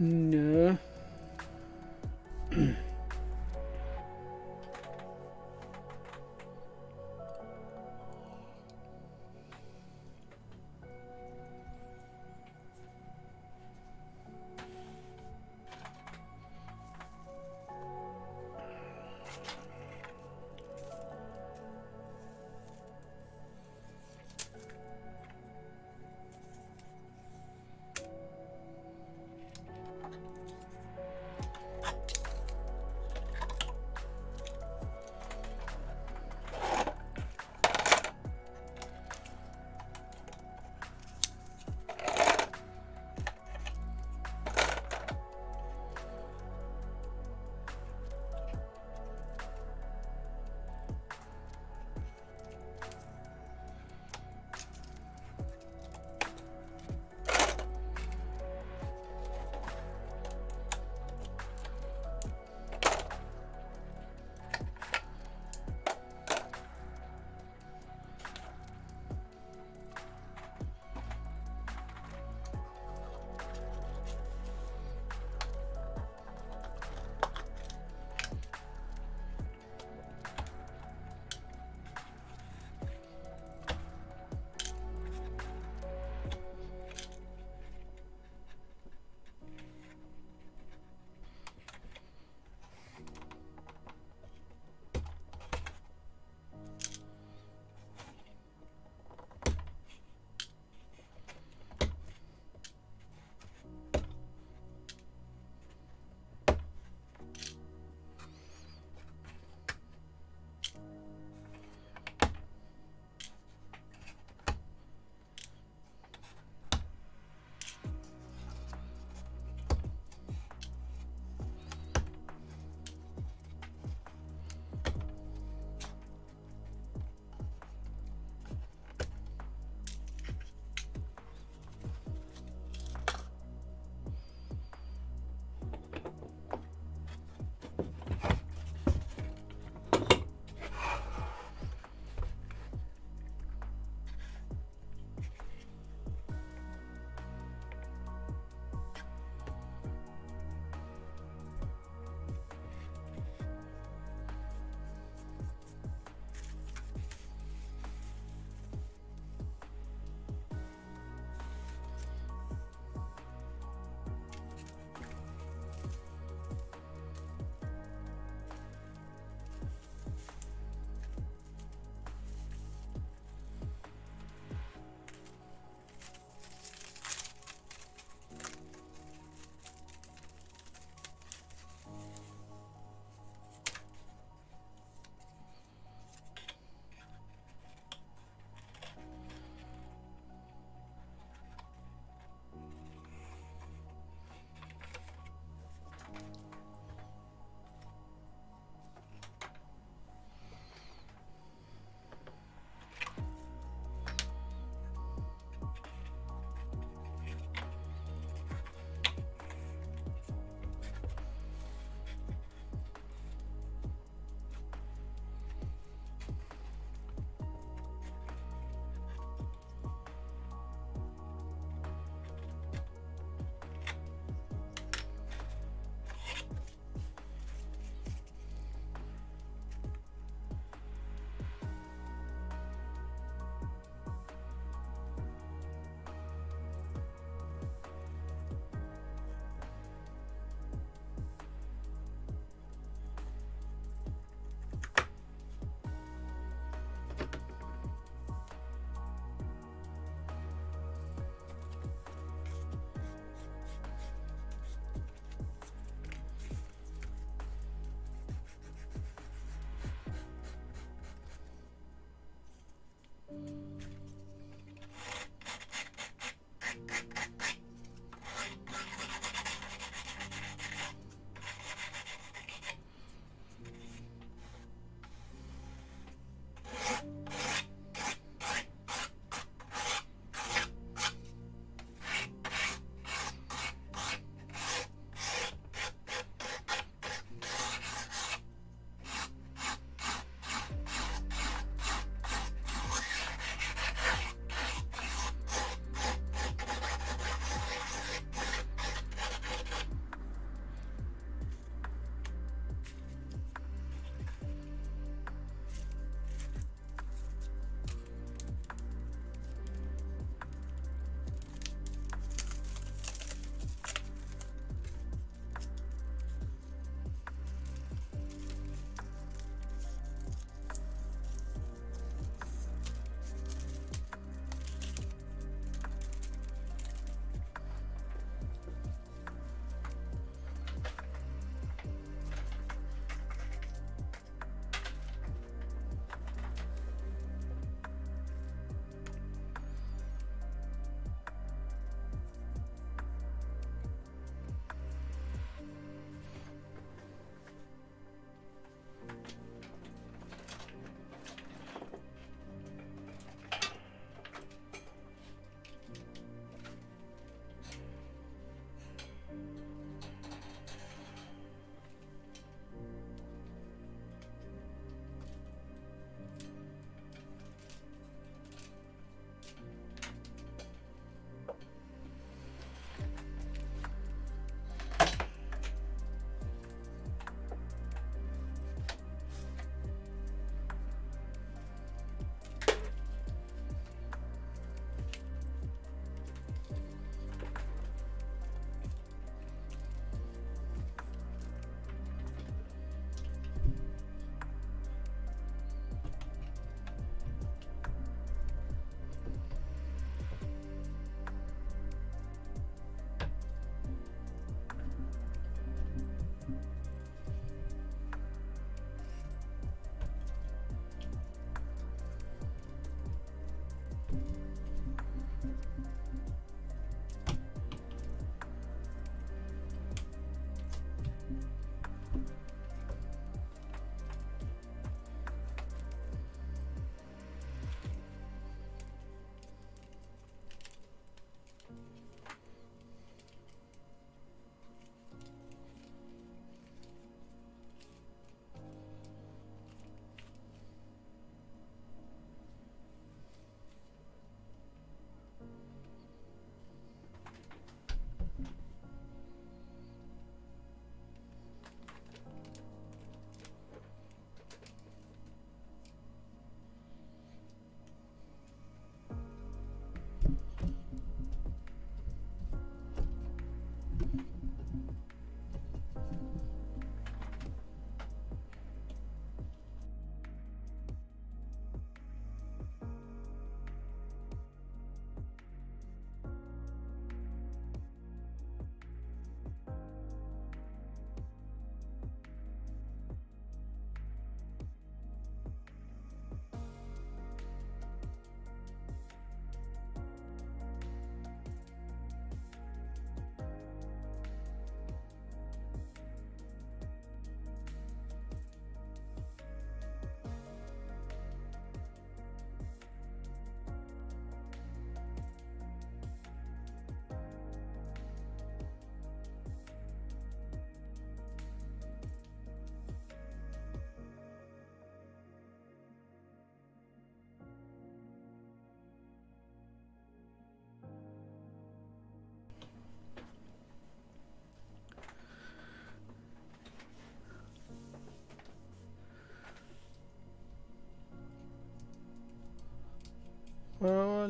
Nå.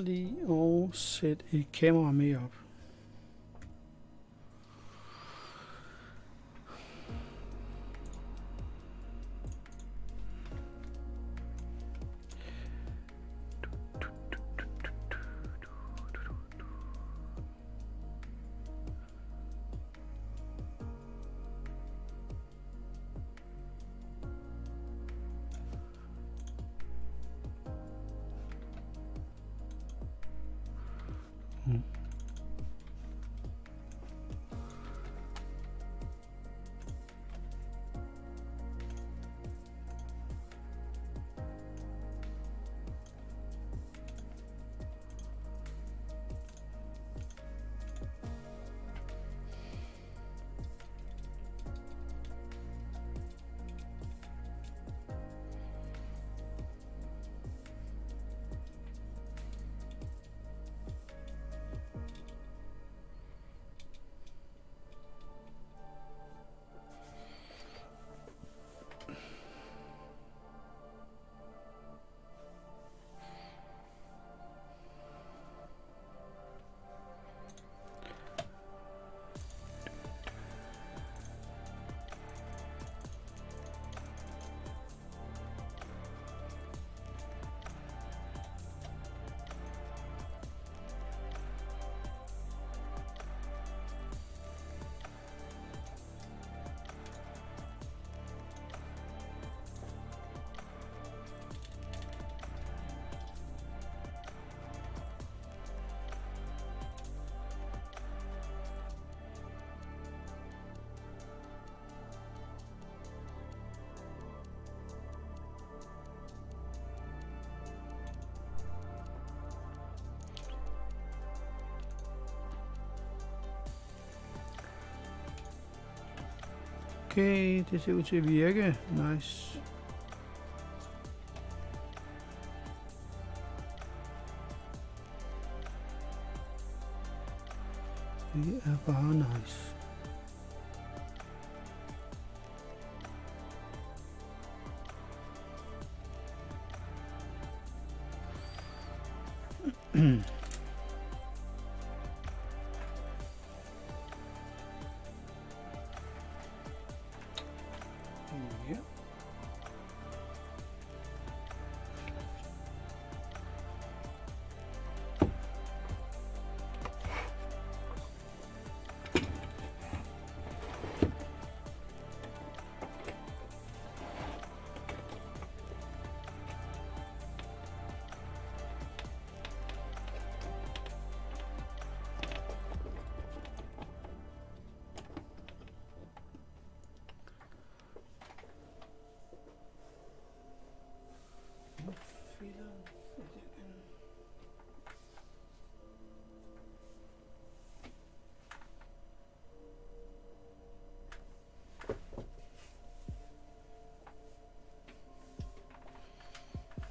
lige at sætte et kamera med op. Okay, det ser ud til at virke. Nice. Det er bare nice. Ja.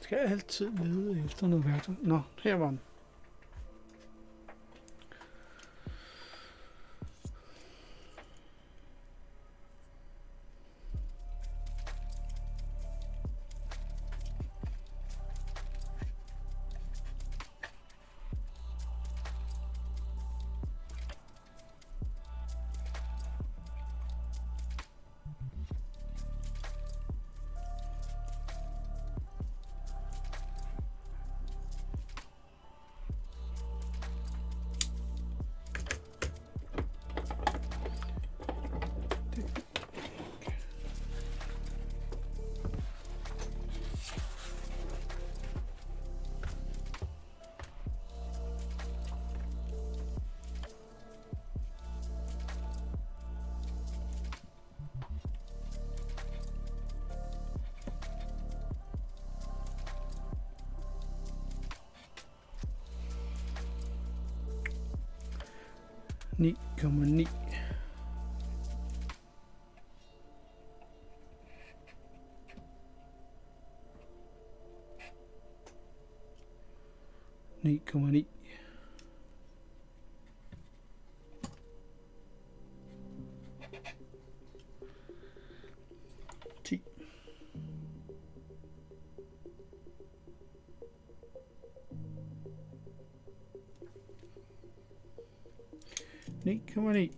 Skal jeg altid lede efter noget værktøj? Nå, her var den. Ni komma ni. Ni komma ni. Ti. 9,9.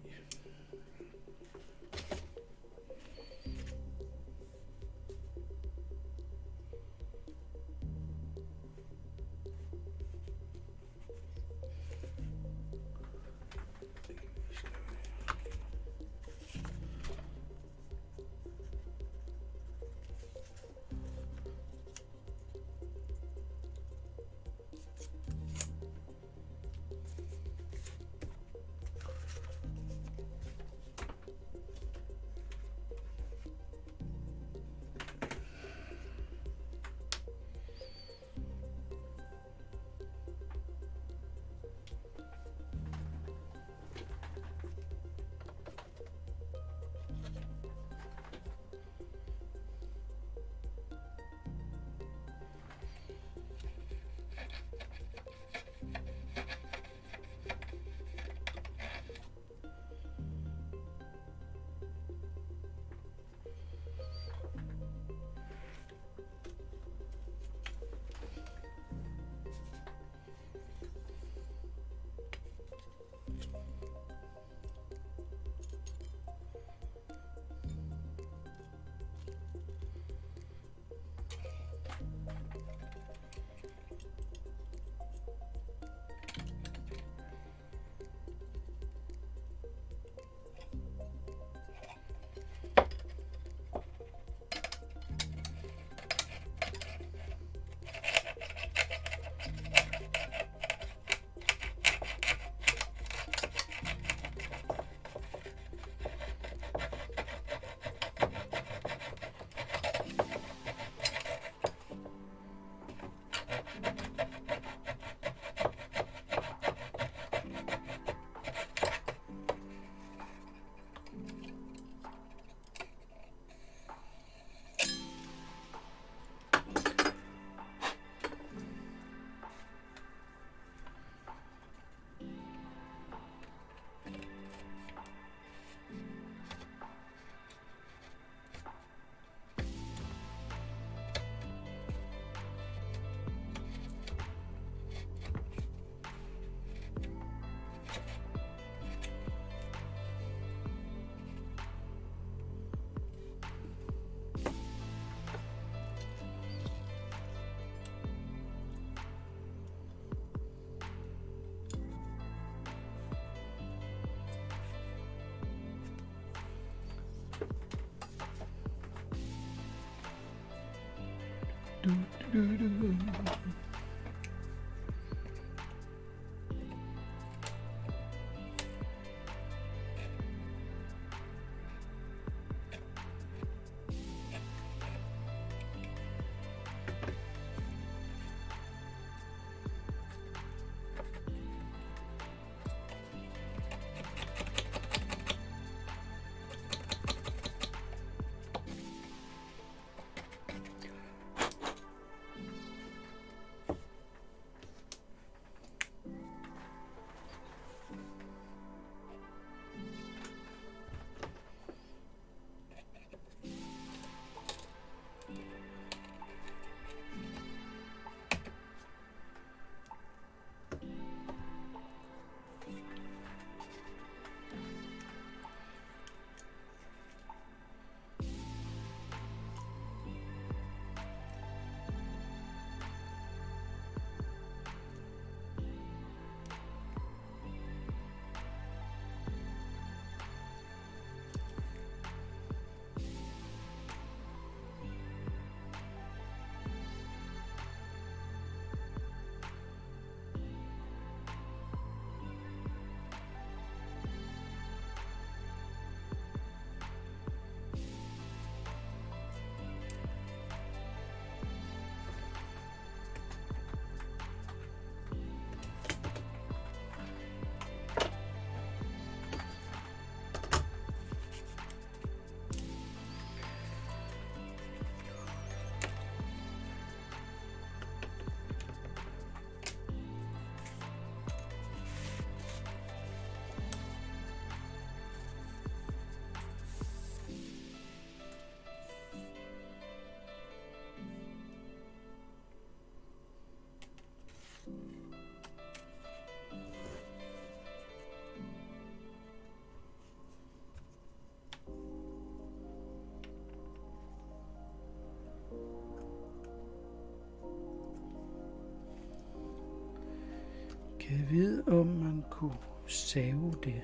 Jeg ved, om man kunne save det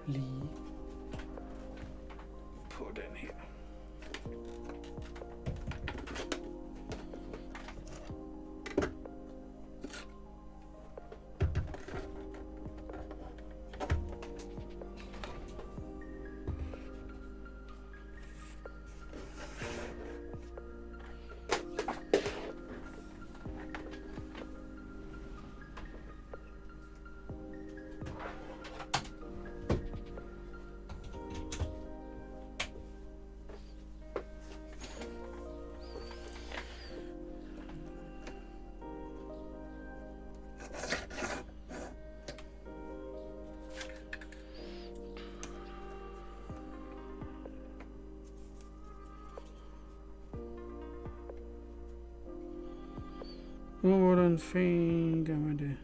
lige på den her. Hvordan fanden gør man det?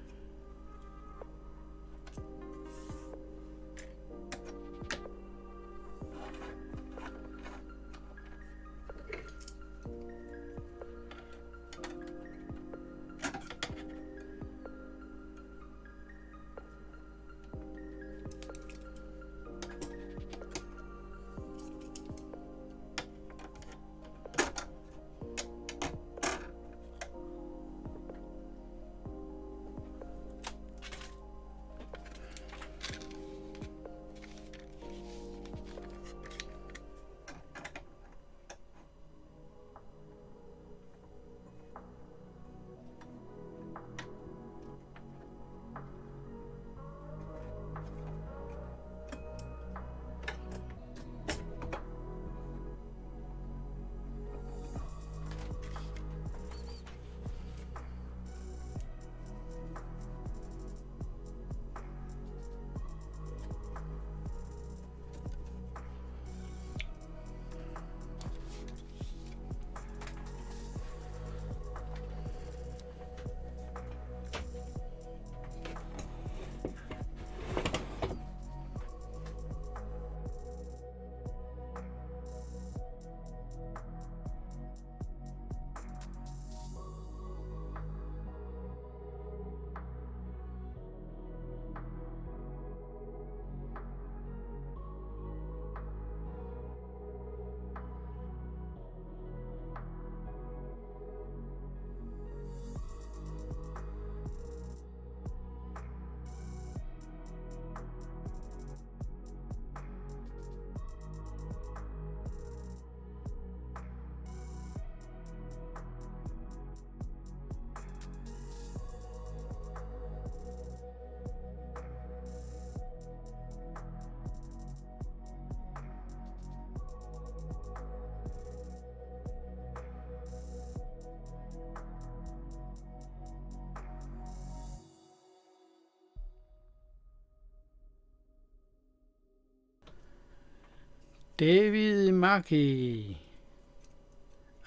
David Maki.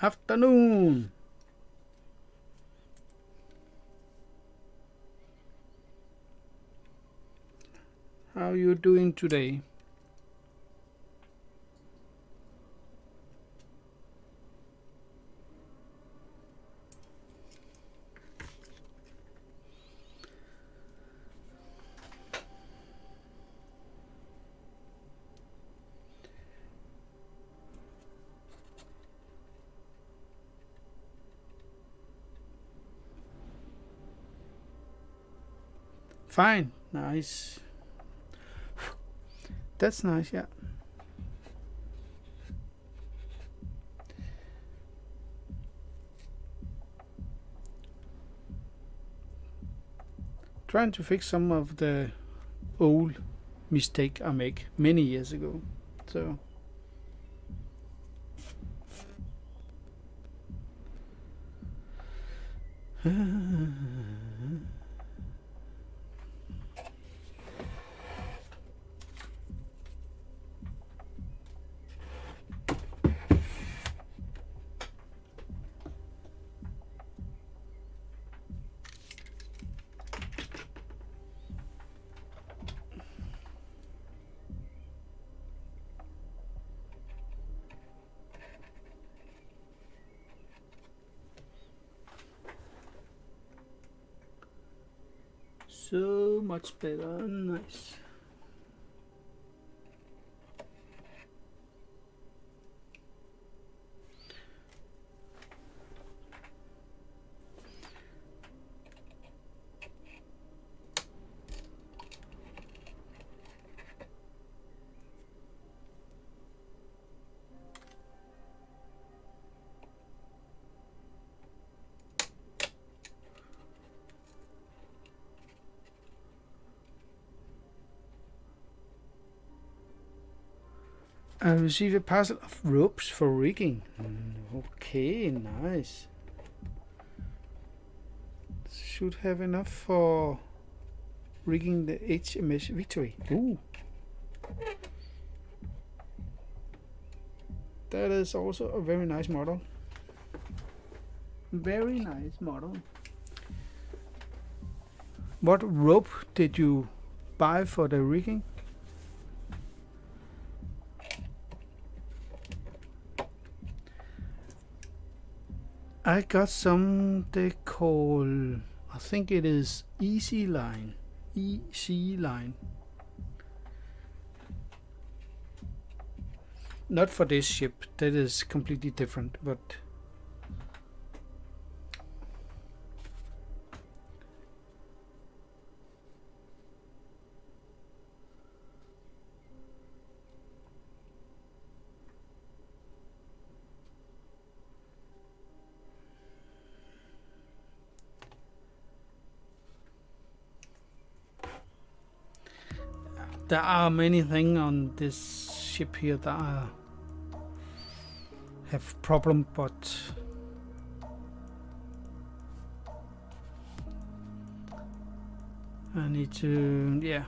Afternoon. How are you doing today? Fine. Nice. That's nice, yeah. Trying to fix some of the old mistake I make many years ago. So So much better. Nice. I received a parcel of ropes for rigging. Okay, nice. Should have enough for rigging the HMS Victory. Ooh. That is also a very nice model. Very nice model. What rope did you buy for the rigging? I got some they call, I think it is Easy Line. Easy Line. Not for this ship, that is completely different, but there are many things on this ship here that have problem, but I need to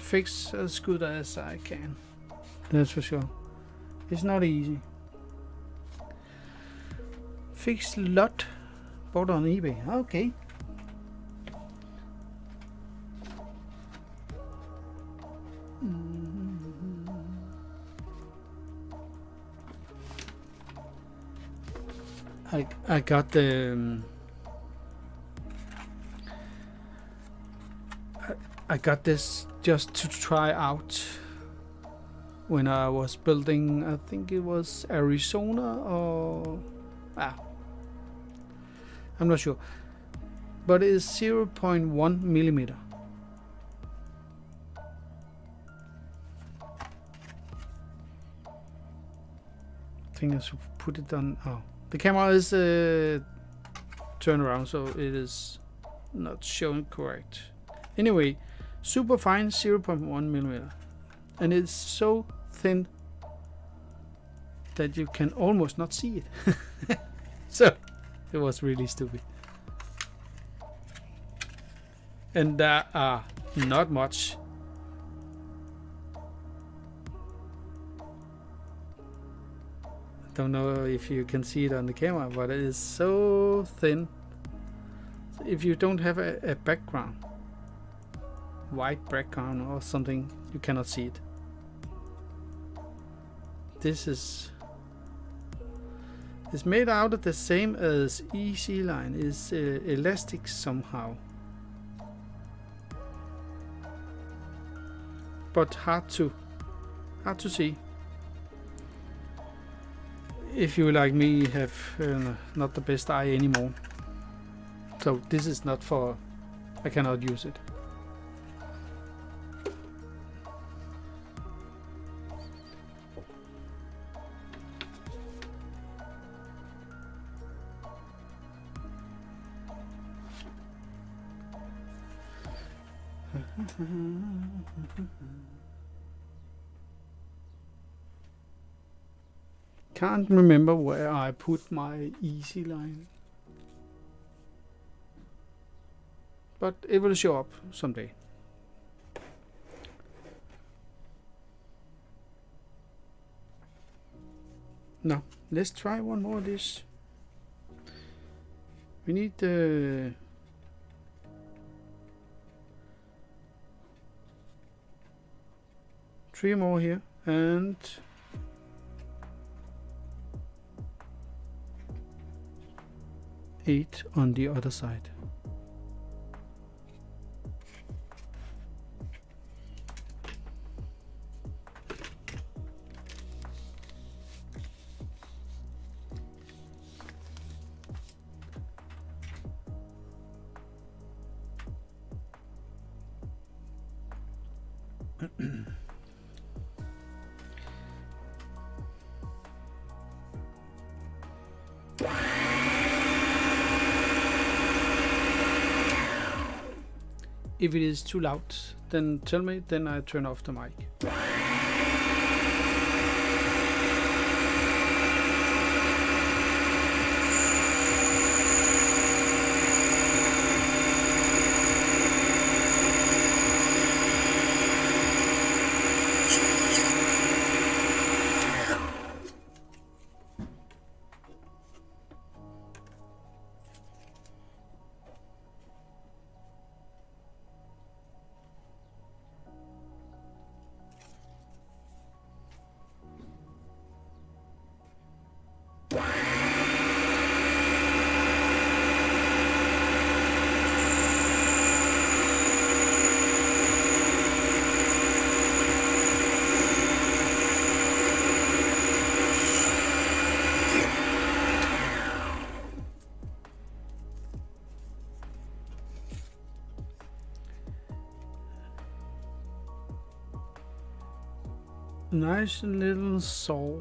fix as good as I can. That's for sure. It's not easy. Fixed lot bought on eBay. Okay. I got the I got this just to try out when I was building, I think it was Arizona or I'm not sure, but it is 0.1 millimeter. I think I should put it on. Oh, the camera is turned around, so it is not showing correct. Anyway, super fine 0.1 millimeter, and it's so thin that you can almost not see it. So it was really stupid, and there are not much. Don't know if you can see it on the camera, but it is so thin. If you don't have a background, white background or something, you cannot see it. This is made out of the same as Easy Line, is elastic somehow, but hard to see. If you, like me, have not the best eye anymore, so this is not for, I cannot use it. Can't remember where I put my Easy Line, but it will show up someday. Now let's try one more of this. We need 3 more here and 8 on the other side. If it is too loud, then tell me, then I turn off the mic. Nice little saw.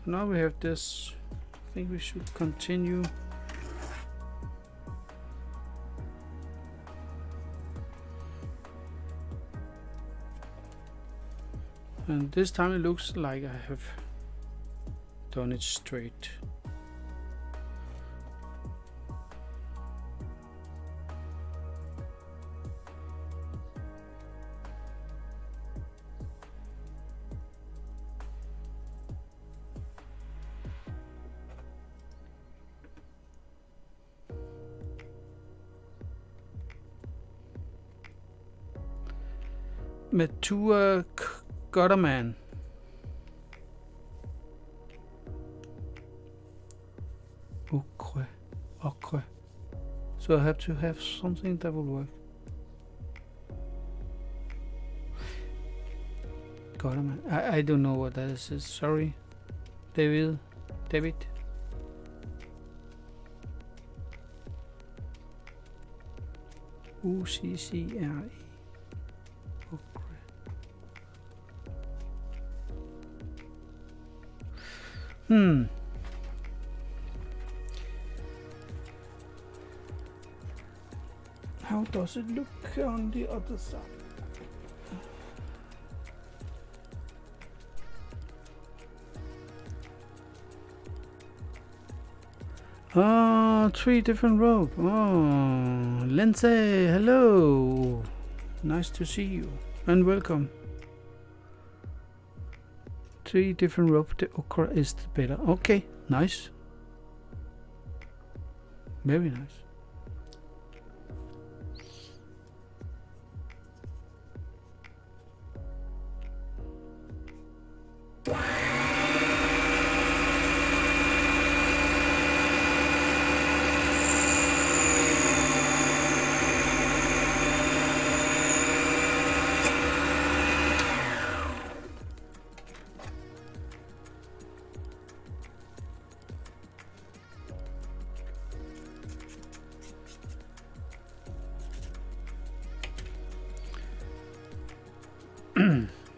So now we have this. I think we should continue. And this time it looks like I have done it straight. Mature Gutterman. Okay. So I have to have something that will work. Gutterman. I don't know what that is. Sorry, David. UCCRE. How does it look on the other side? Oh, 3 different rope. Oh, Lindsay, hello. Nice to see you and welcome. 3 different rope. The ochre is better. Okay, nice. Very nice.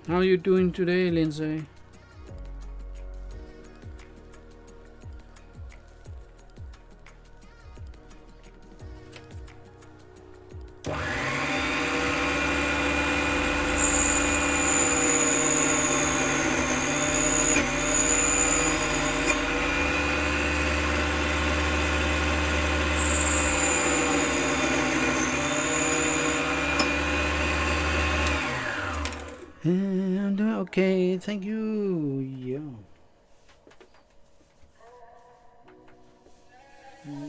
How are you doing today, Lindsay? Okay, thank you. Yeah.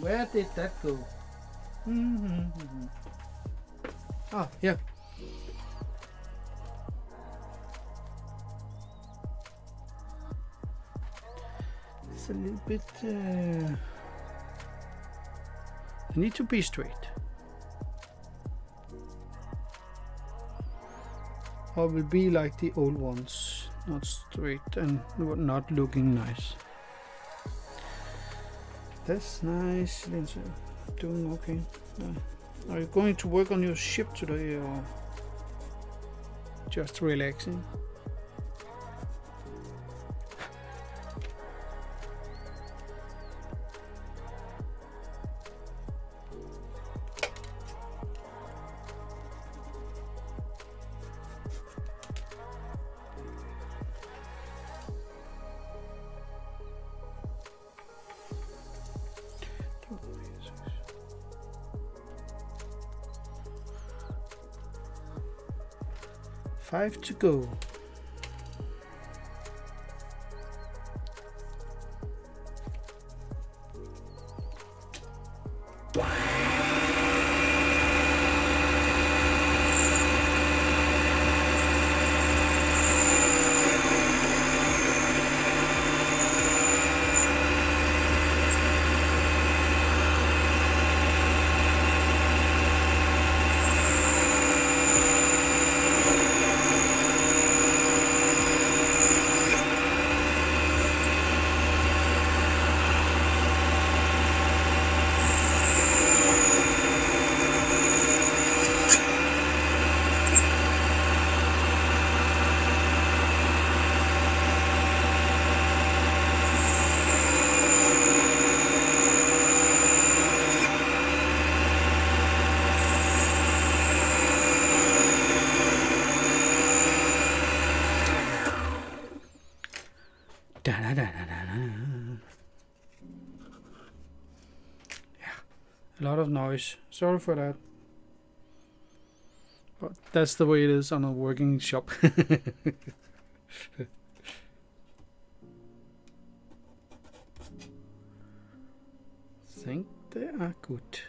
Where did that go? Oh, yeah. It's a little bit. I need to be straight. Or will be like the old ones, not straight and not looking nice. That's nice, Lindsay. doing okay. Are you going to work on your ship today or just relaxing? Five to go. Yeah, a lot of noise. Sorry for that. But that's the way it is on a working shop. Think they are good.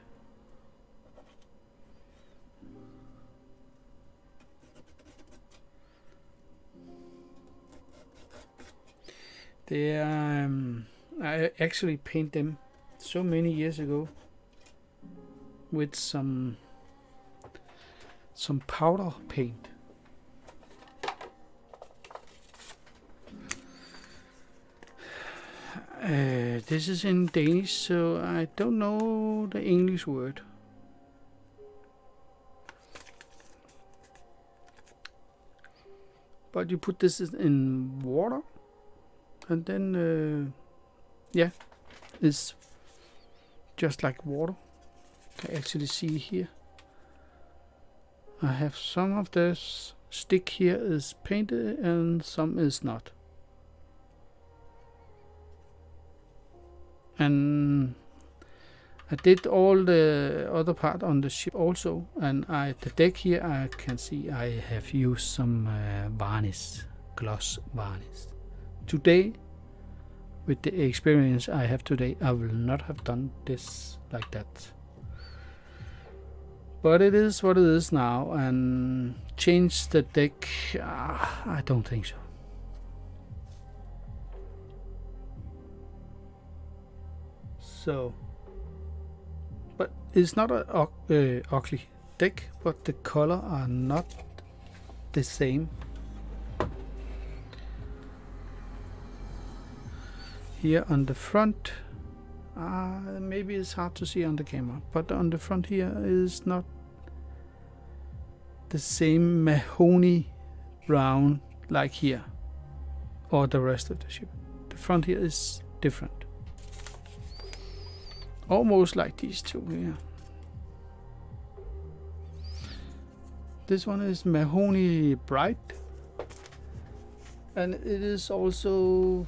They I actually paint them so many years ago with some powder paint. This is in Danish, so I don't know the English word. But you put this in water, and then yeah, it's just like water. You can actually see here. I have some of this stick here is painted and some is not. And I did all the other part on the ship also, and the deck here I can see I have used some varnish, gloss varnish. Today, with the experience I have today, I will not have done this like that. But it is what it is now, and change the deck, I don't think so. So, but it's not a ugly deck, but the color are not the same. Here on the front, maybe it's hard to see on the camera, but on the front here is not the same mahogany brown like here or the rest of the ship. The front here is different, almost like these two here. This one is mahogany bright, and it is also,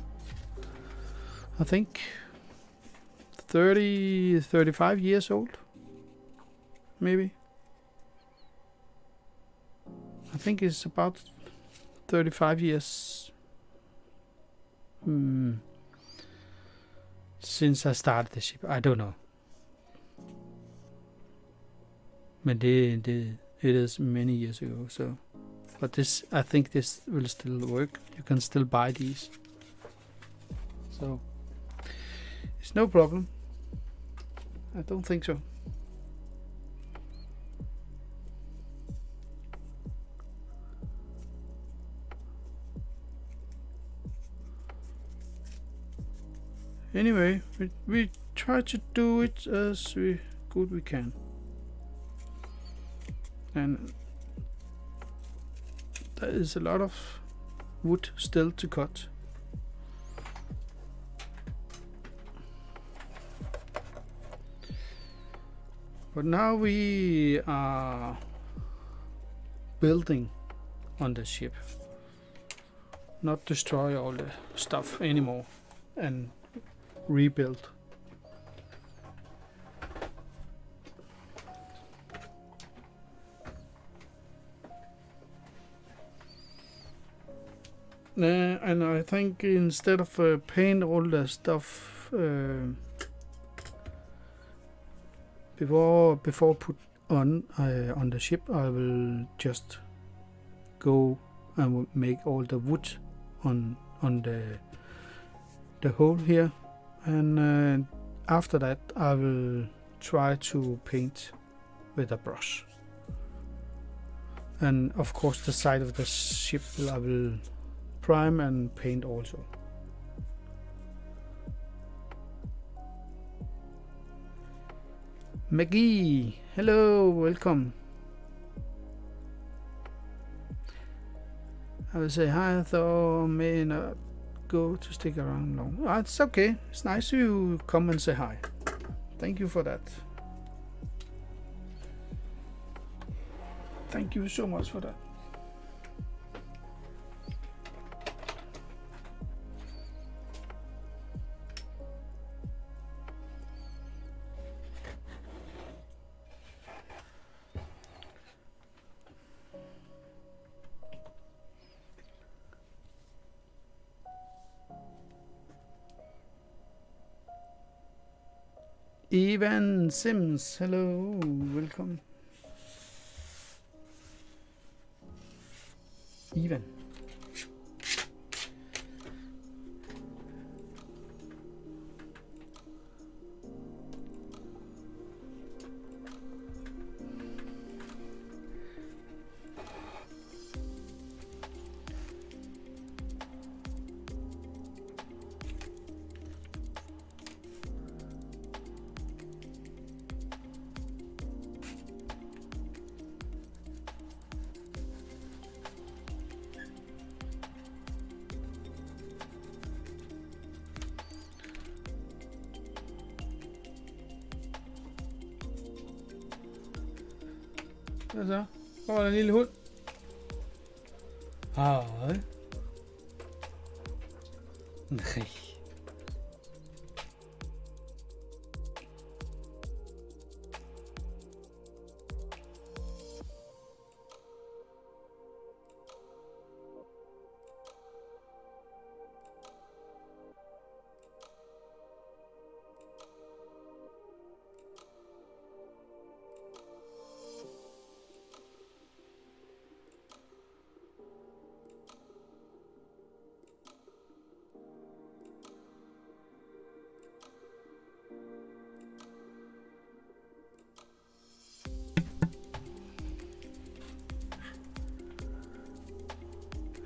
I think, 35 years old, maybe. I think it's about 35 years since I started the ship. I don't know. But it is many years ago, so. But this, I think this will still work. You can still buy these. So, it's no problem. I don't think so. Anyway, we try to do it as we good we can. And there is a lot of wood still to cut. But now we are building on the ship, not destroy all the stuff anymore and rebuild. And I think instead of paint all the stuff before put on the ship, I will just go and make all the wood on the hole here, and after that I will try to paint with a brush. And of course the side of the ship I will prime and paint also. Maggie, hello, welcome. I will say hi, though may not go to stick around long. It's okay. It's nice you come and say hi. Thank you for that. Thank you so much for that. Evan Sims, hello, welcome. Evan. Hvad så? Hvor er der en lille hund? Hej. Nej.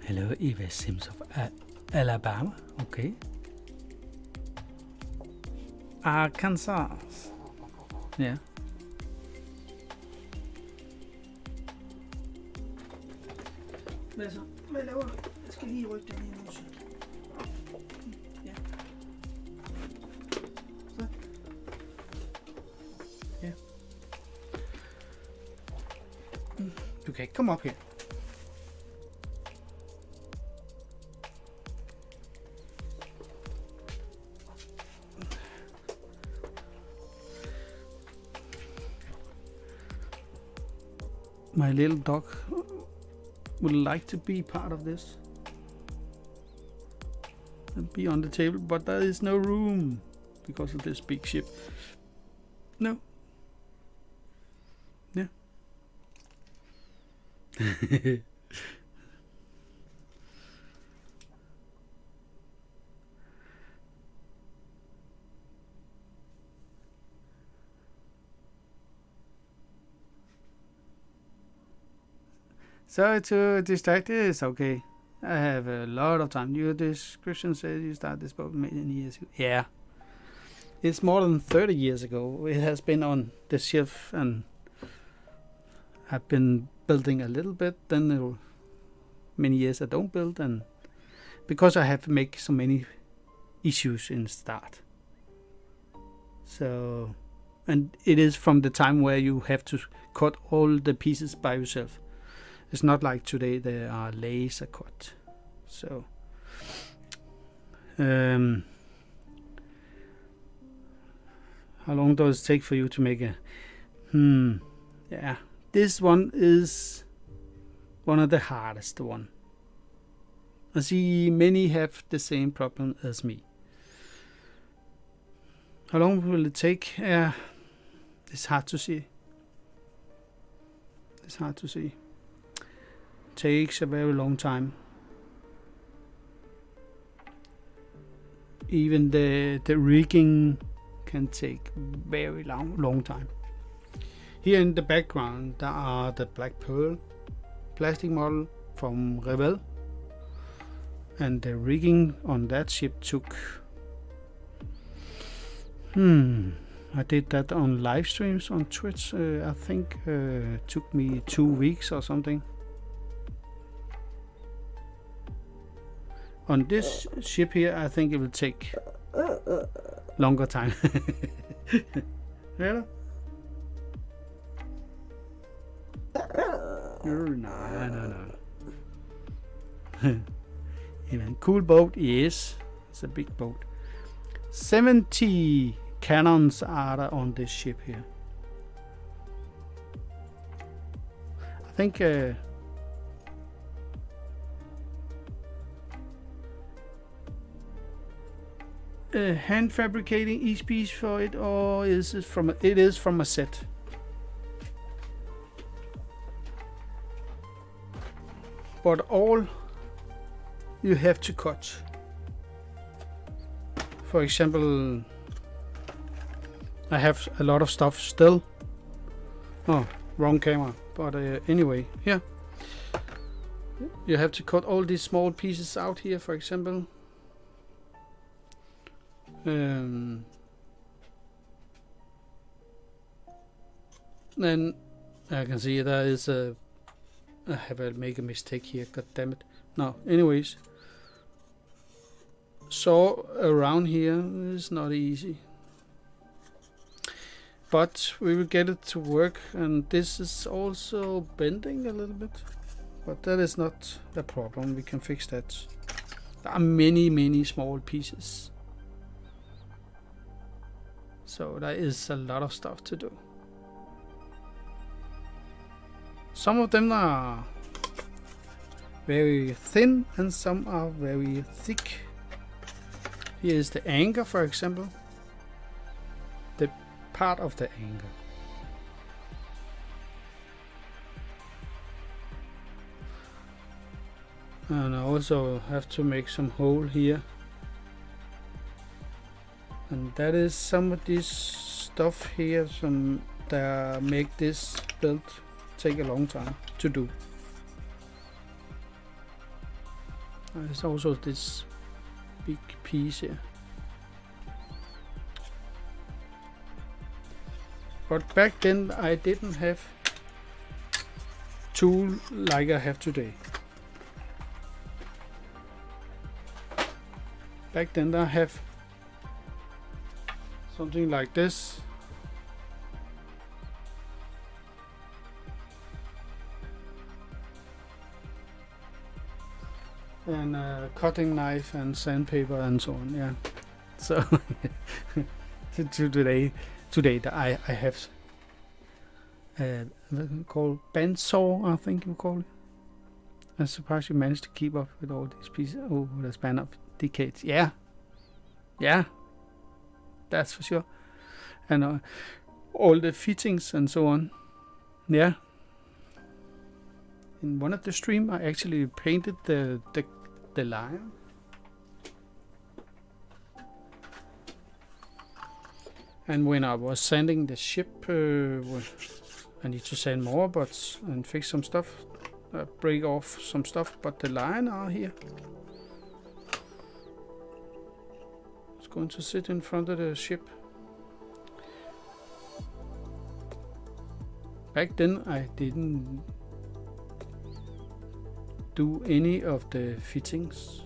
Hello, Eva Sims of Alabama. Okay. Arkansas. Ja. Hvad så? Hvad laver du? Jeg skal lige rykke den ind også. Ja. Så. Ja. Du kan ikke komme op her. My little dog would like to be part of this and be on the table, but there is no room because of this big ship. No. Yeah. So to distract it is okay. I have a lot of time. Your description says you started this boat many years ago. Yeah. It's more than 30 years ago. It has been on the shelf, and I've been building a little bit. Then there were many years I don't build, and because I have to make so many issues in the start. So, and it is from the time where you have to cut all the pieces by yourself. It's not like today there are laser cut. So, how long does it take for you to make a? Yeah, this one is one of the hardest one. I see many have the same problem as me. How long will it take? It's hard to see. It's hard to see. Takes a very long time. Even the rigging can take very long time. Here in the background there are the black pearl plastic model from Remeber, and the rigging on that ship took I did that on live streams on Twitch. I think took me 2 weeks or something. On this ship here, I think it will take longer time. Hello? No. Even cool boat, yes. It's a big boat. 70 cannons are there on this ship here. I think hand fabricating each piece for it, or is it from it is from a set. But all you have to cut. For example, I have a lot of stuff still. Oh, wrong camera. But anyway, here you have to cut all these small pieces out here, for example. Then I can see there is a. I have make a mistake here. God damn it! No, anyways. So around here is not easy, but we will get it to work. And this is also bending a little bit, but that is not the problem. We can fix that. There are many small pieces. So there is a lot of stuff to do. Some of them are very thin and some are very thick. Here is the anchor, for example. The part of the anchor. And I also have to make some hole here. And that is some of this stuff here, some that make this build take a long time to do. There's also this big piece here. But back then I didn't have tool like I have today. Back then I have something like this. And a cutting knife and sandpaper and so on, yeah. So today I have what we call bandsaw, I think you call it. I'm surprised you managed to keep up with all these pieces over the span of decades. Yeah, that's for sure. And all the fittings and so on. Yeah. In one of the stream, I actually painted the line. And when I was sanding the ship, I need to sand more, and fix some stuff, break off some stuff. But the line are here. It's going to sit in front of the ship. back then I didn't do any of the fittings.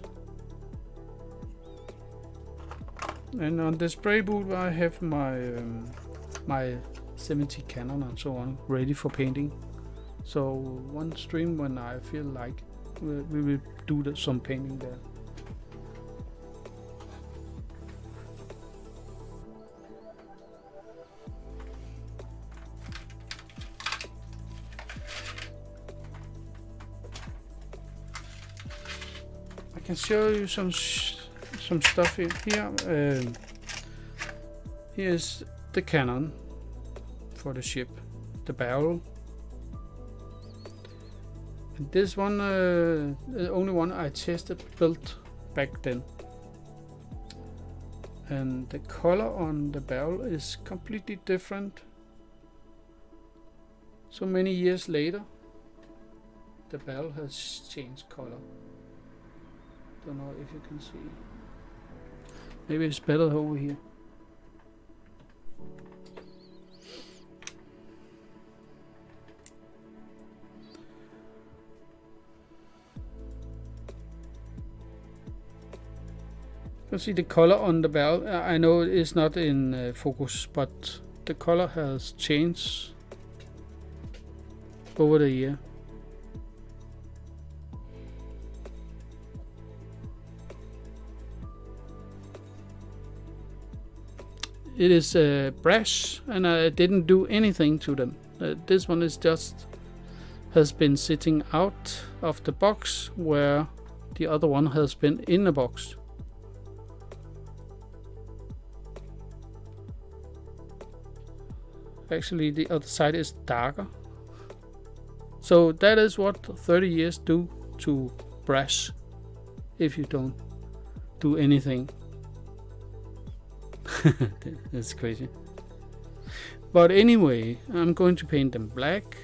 And on the spray boot I have my 70 Canon and so on ready for painting. So one stream when I feel like we will do some painting there. I can show you some stuff in here. Here's the cannon for the ship, the barrel. And this one, the only one I tested built back then. And the color on the barrel is completely different. So many years later, the barrel has changed color. Don't know if you can see. Maybe it's better over here. You can see the color on the barrel. I know it is not in focus, but the color has changed over the year. It is brass, and I didn't do anything to them. This one is just has been sitting out of the box, where the other one has been in the box. Actually, the other side is darker. So that is what 30 years do to brass if you don't do anything. That's crazy. But anyway, I'm going to paint them black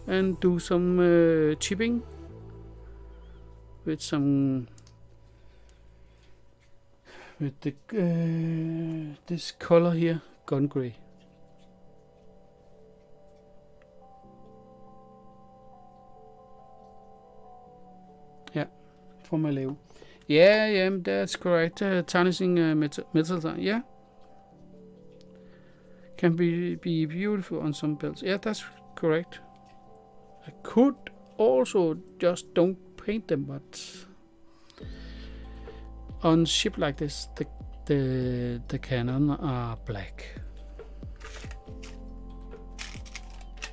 and do some chipping with some the this color here, gun gray. Yeah, for my Løve. Yeah, that's correct. Tarnishing metal. Yeah, can be beautiful on some builds. Yeah, that's correct. I could also just don't paint them, but on ship like this, the cannon are black.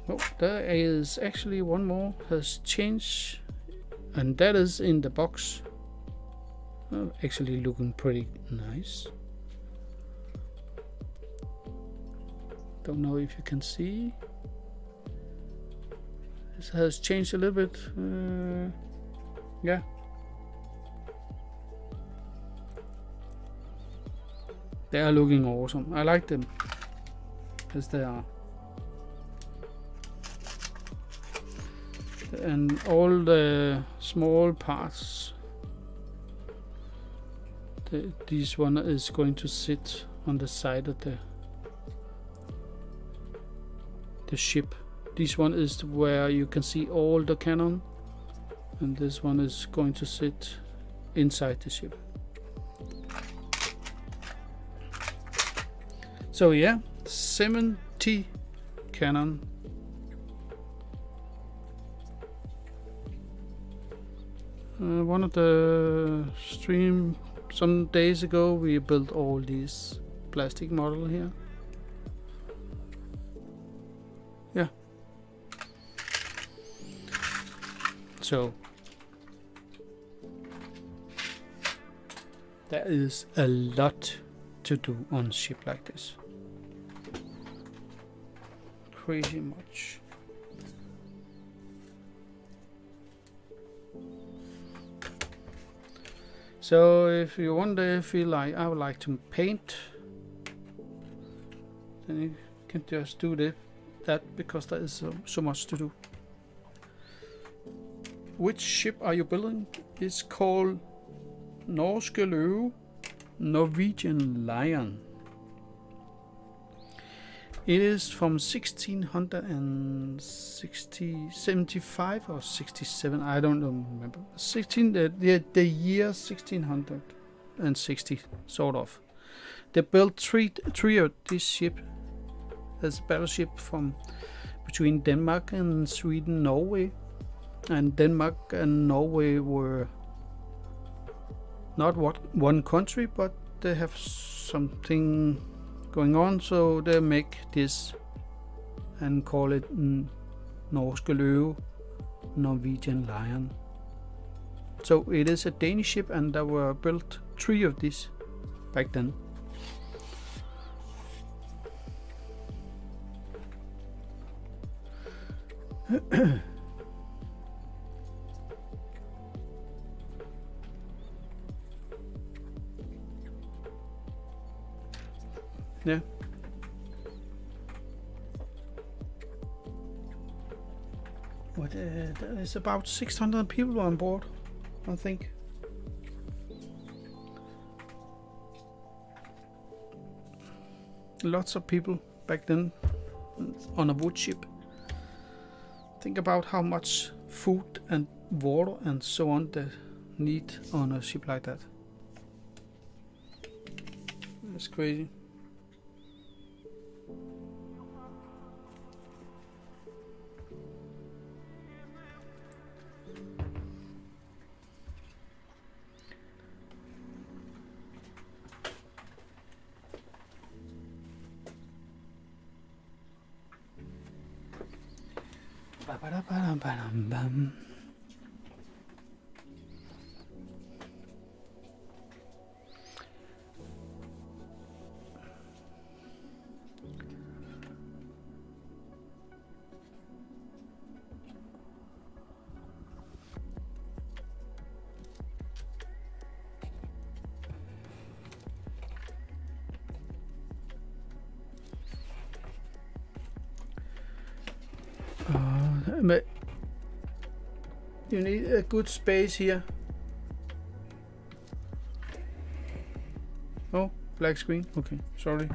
Oh, there is actually one more has changed, and that is in the box. Oh, actually looking pretty nice. Don't know if you can see. This has changed a little bit. Yeah. They are looking awesome. I like them as they are. And all the small parts. This one is going to sit on the side of the ship. This one is where you can see all the cannon, and this one is going to sit inside the ship. So yeah, 70 cannon. One of the stream some days ago we built all these plastic model here. Yeah. So there is a lot to do on a ship like this. Crazy much. So if you one day feel like I would like to paint, then you can just do that because there is so much to do. Which ship are you building? It's called Norske Løve, Norwegian Lion. It is from 1675 or 67. I don't remember. 16 the year 1660 sort of. They built three of this ship as a battleship from between Denmark and Sweden, Norway, and Denmark and Norway were not one country, but they have something going on, so they make this and call it Norske Løve, Norwegian Lion. So it is a Danish ship, and there were built 3 of these back then. Yeah. What? There is about 600 people on board, I think. Lots of people back then on a wood ship. Think about how much food and water and so on they need on a ship like that. That's crazy. Ba-ba-da-ba-dum-ba-dum-bum. But you need a good space here. Oh, black screen. Okay, sorry.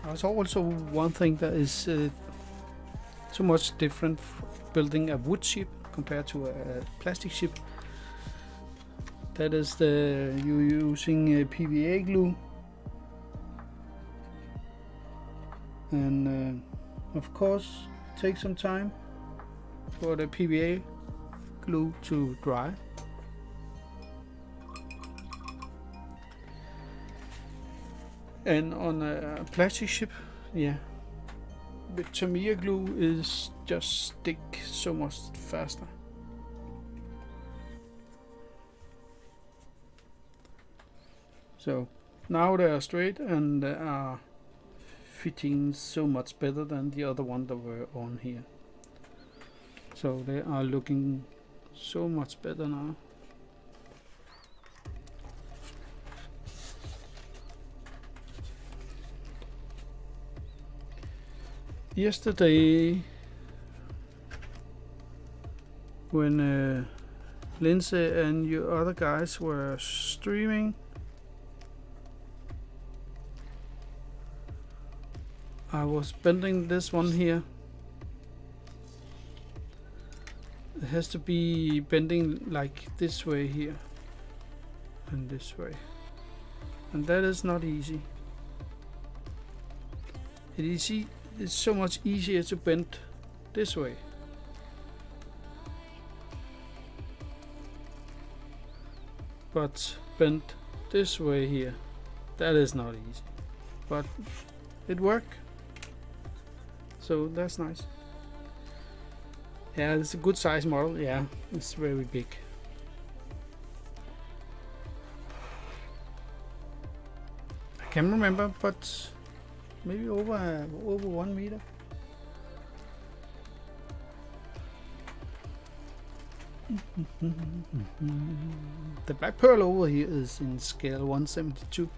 There's also one thing that is so much different building a wood ship compared to a plastic ship. That is you using PVA glue, and of course take some time for the PVA glue to dry. And on a plastic ship, yeah, with Tamiya glue is just stick so much faster. So now they are straight and they are fitting so much better than the other one that were on here. So they are looking so much better now. Yesterday, when Lindsay and you other guys were streaming, I was bending this one here. It has to be bending like this way here and this way, and that is not easy. It's so much easier to bend this way. But bend this way here, that is not easy. But it worked. So that's nice. Yeah, it's a good size model. Yeah, it's very big. I can't remember, but maybe over 1 meter. The black pearl over here is in scale 172.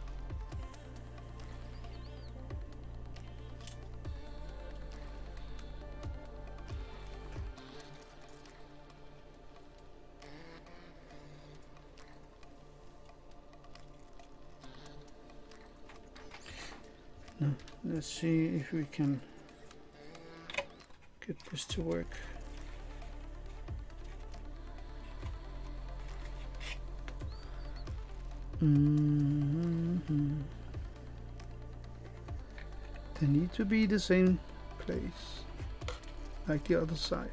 Now, let's see if we can get this to work. They need to be the same place like the other side.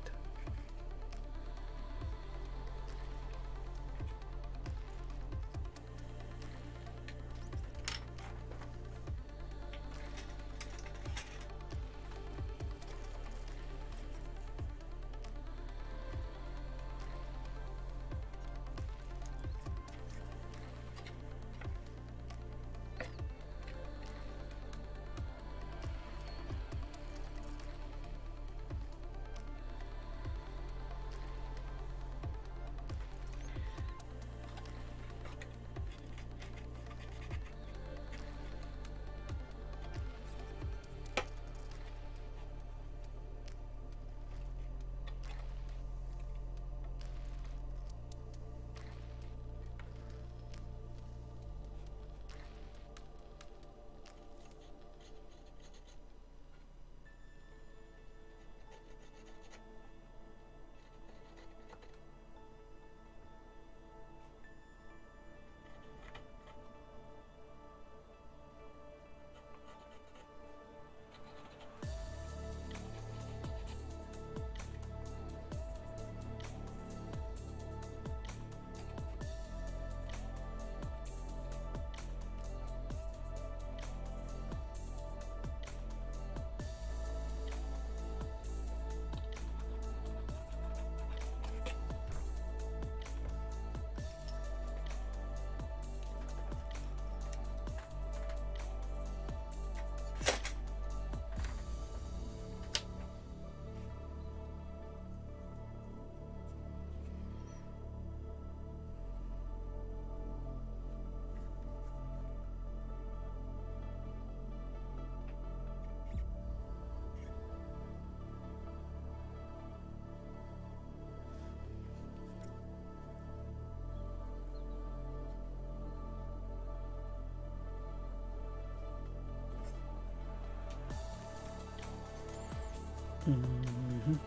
Mhm.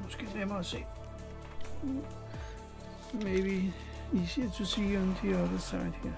Måske nemmere at se. Maybe easier to see on the other side here.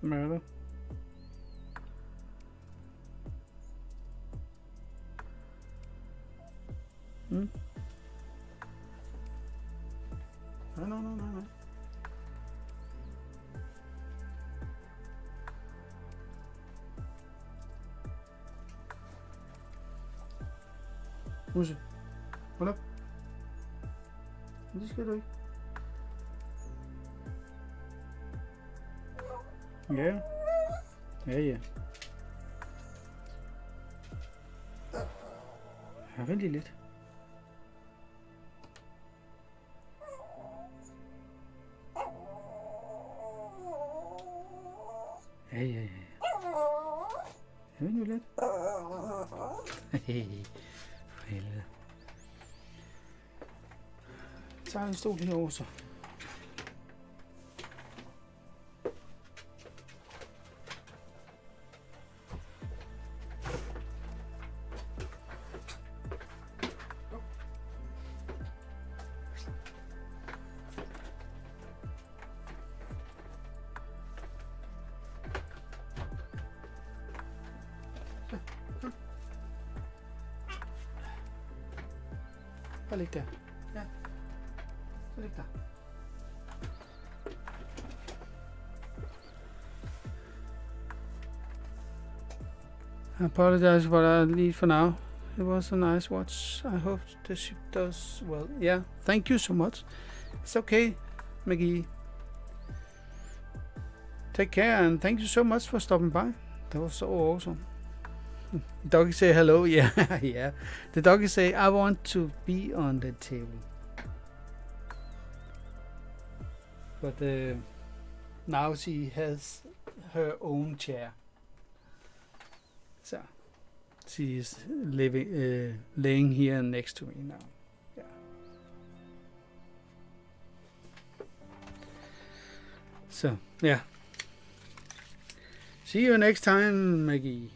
Murder. Hmm? No. Musse, hold op. Det skal du ikke. Ja. Ja. Ja, vent lige lidt. Ja. Vent nu lidt. For helvede. Så tager en stol herovre så. Bare ligge der. Ja. Så ligge der. I apologize for that lead for now. It was a nice watch. I hope the ship does well. Yeah, thank you so much. It's okay, Maggie. Take care and thank you so much for stopping by. That was so awesome. The doggy say hello. Yeah. The doggy say I want to be on the table. But now she has her own chair. So she is laying here next to me now. Yeah. So yeah. See you next time, Maggie.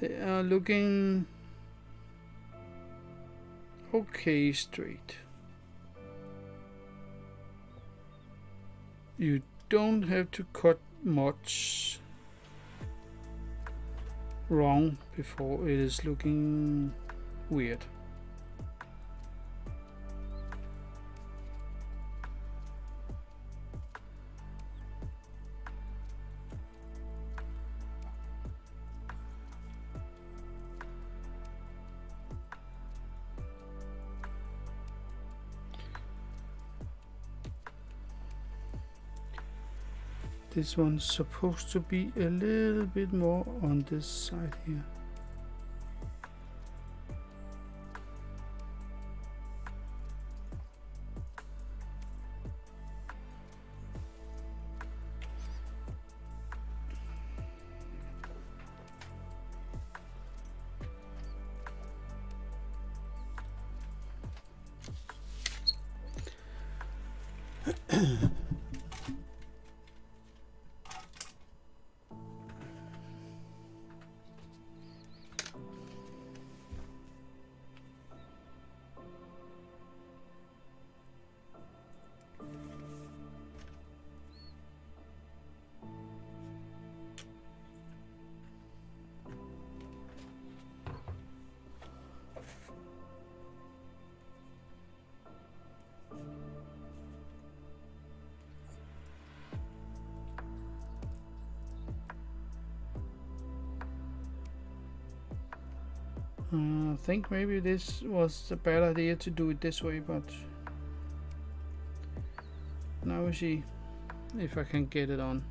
They are looking okay straight. You don't have to cut much wrong before it is looking weird. This one's supposed to be a little bit more on this side here. I think maybe this was a bad idea to do it this way, but now we see if I can get it on.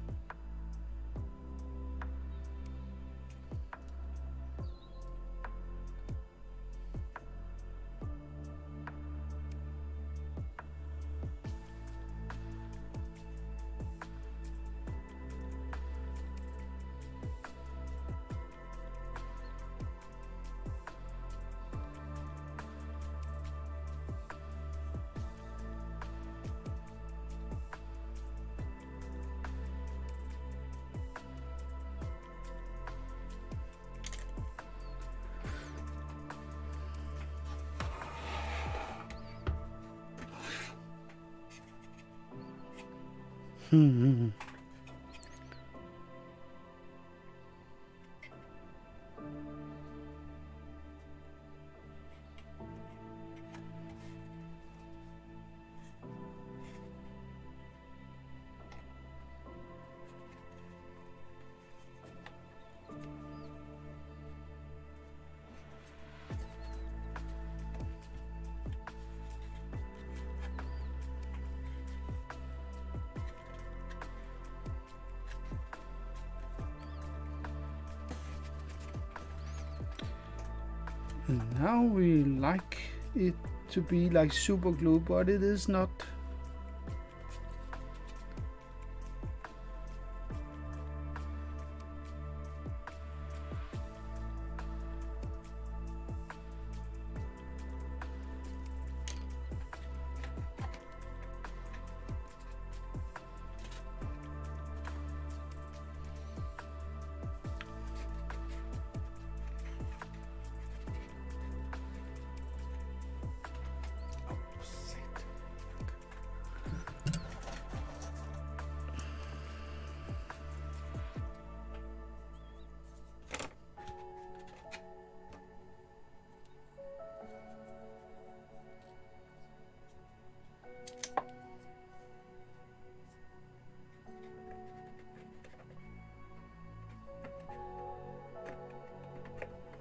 And now we like it to be like super glue, but it is not.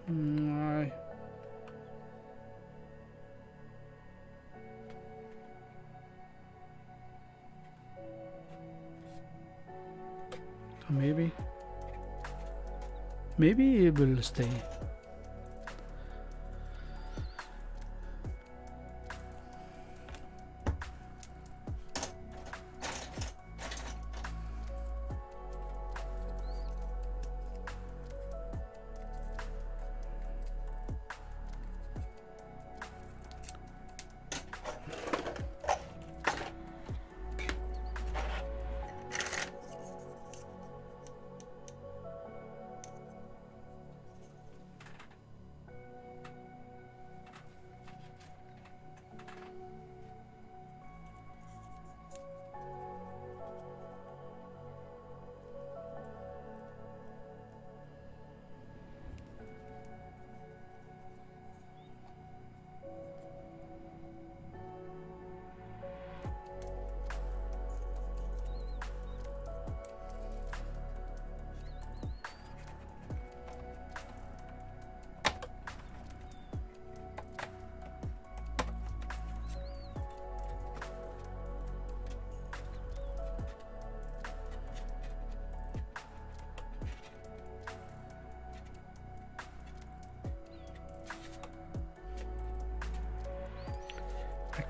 Nej. So maybe it will stay.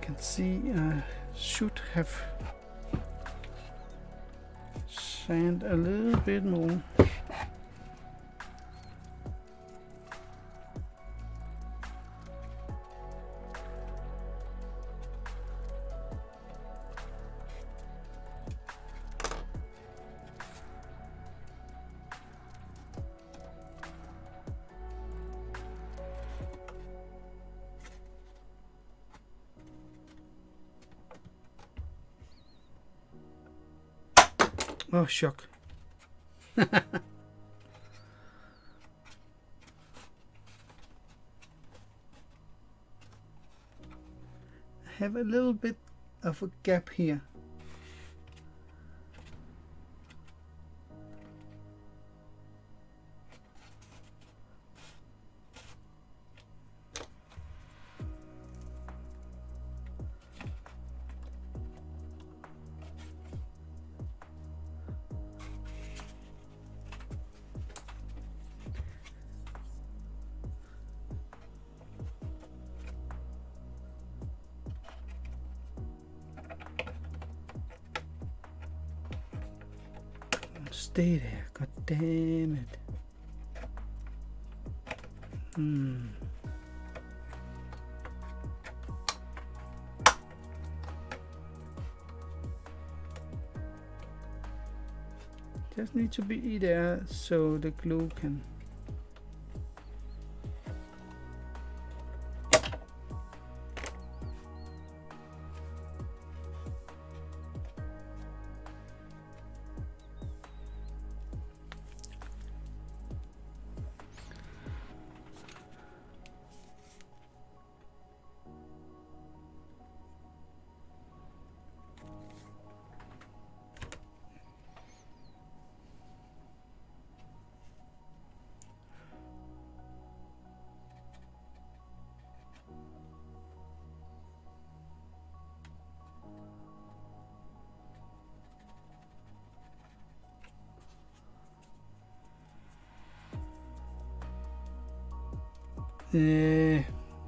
can see I should have sand a little bit more. Oh, shock. Have a little bit of a gap here. Stay there, god damn it. Just need to be there so the glue can.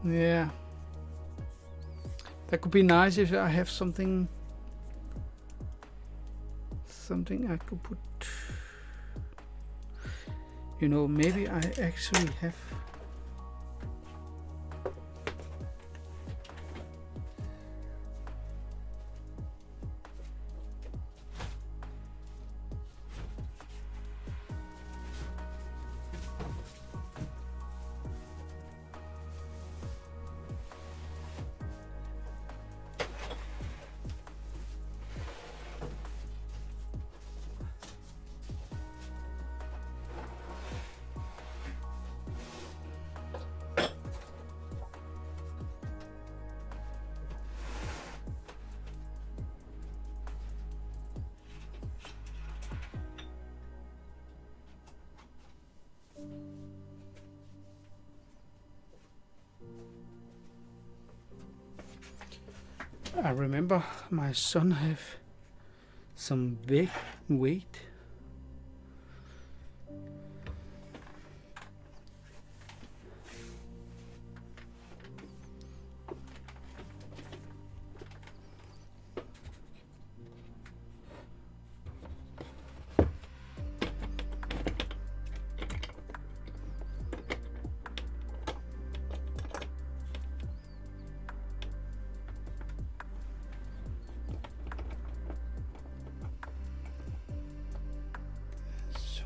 Yeah. That could be nice if I have something I could put. You know, maybe I actually have. I remember my son have some weight.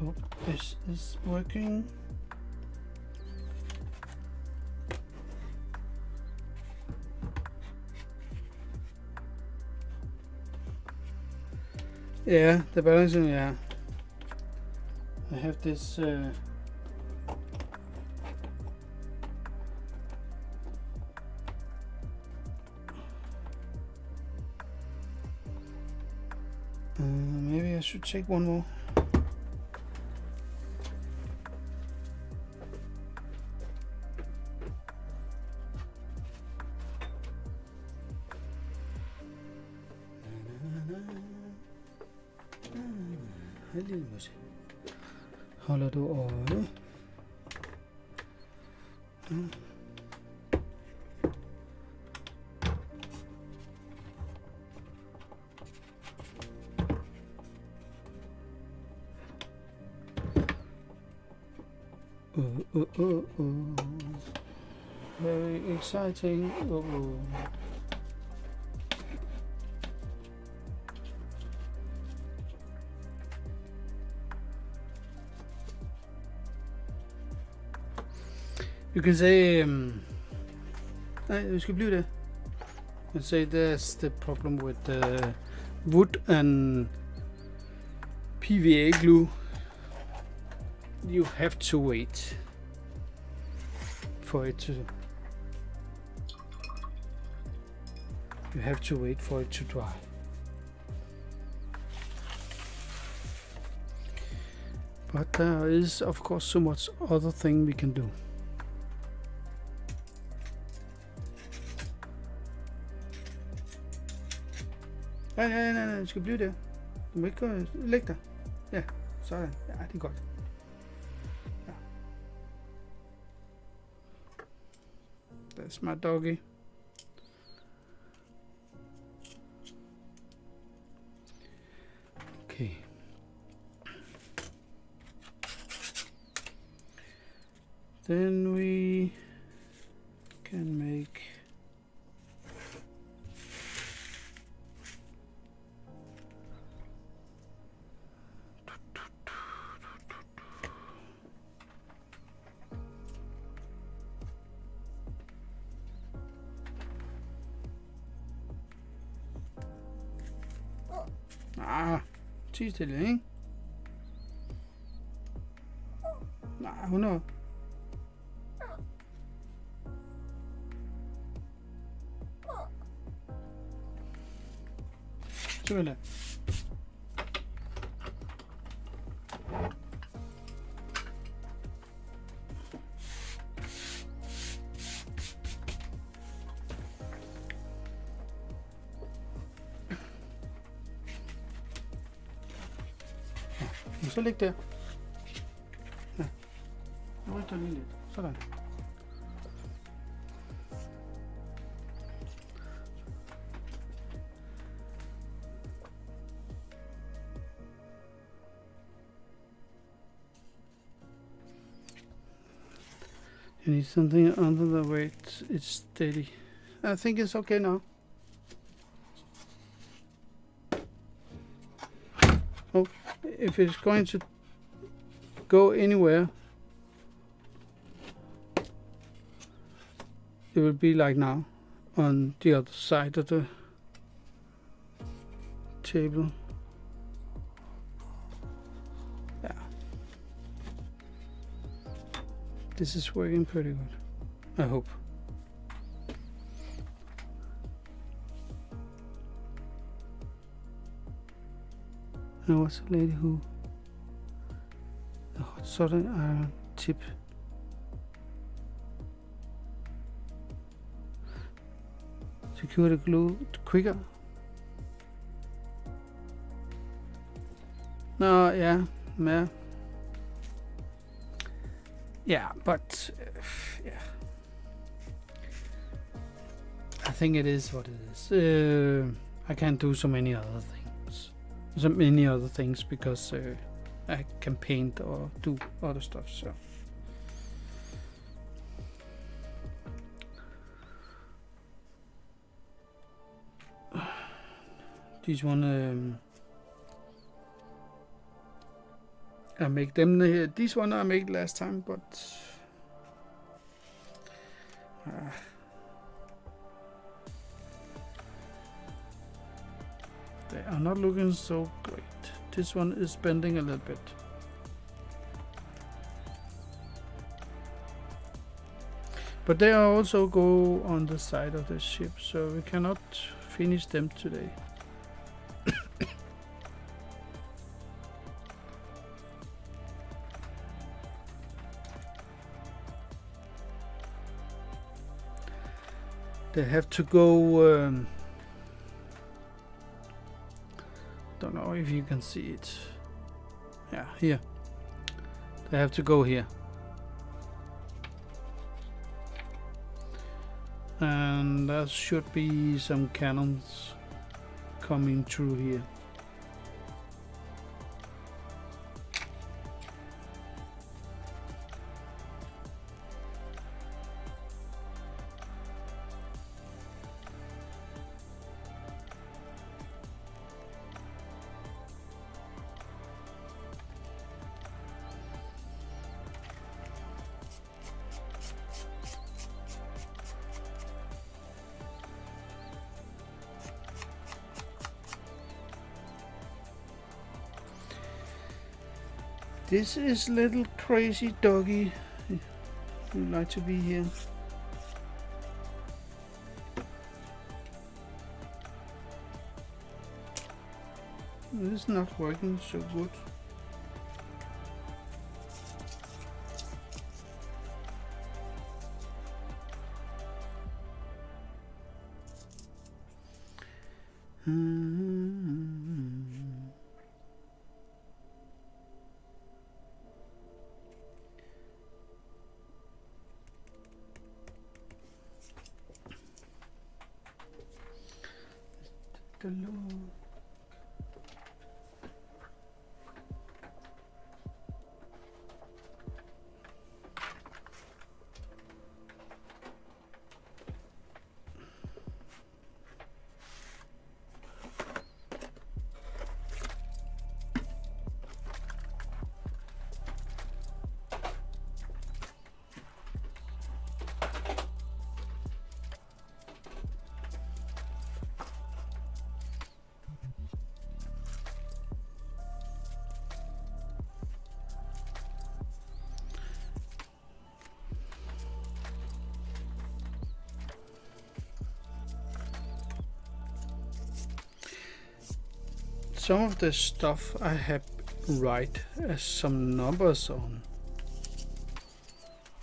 Hope this is working. Yeah, the balancing, yeah. I have this maybe I should take one more. Holder du øje. Very exciting. You can say, nej, vi skal blive det. You can say that's the problem with wood and PVA glue. You have to wait for it to. You have to wait for it to dry. But there is, of course, so much other thing we can do. Nej, du skal blive der. Du må ikke gå. Læg dig. Ja, sådan. Ja, det er godt. Ja. That's my doggy. Okay. Then we can make tig stille, ikke? Nej, hun er... Så vil jeg. Så ligge der. Ja. Nu rykker lige lidt. Sådan. You need something under the weight. It's steady. I think it's okay now. Oh, if it's going to go anywhere, it will be like now on the other side of the table. Yeah. This is working pretty good, I hope. There was a lady who the hot soldering iron tip secure the glue quicker. No, yeah, but yeah, I think it is what it is. I can't do so many other things because I can paint or do other stuff. So this one I make them. This one I made last time, but they are not looking so great. This one is bending a little bit. But they also go on the side of the ship, so we cannot finish them today. They have to go, don't know if you can see it. Yeah, here. They have to go here. And there should be some cannons coming through here. This is little crazy doggy. Would like to be here. This is not working so good. Some of the stuff I have write some numbers on.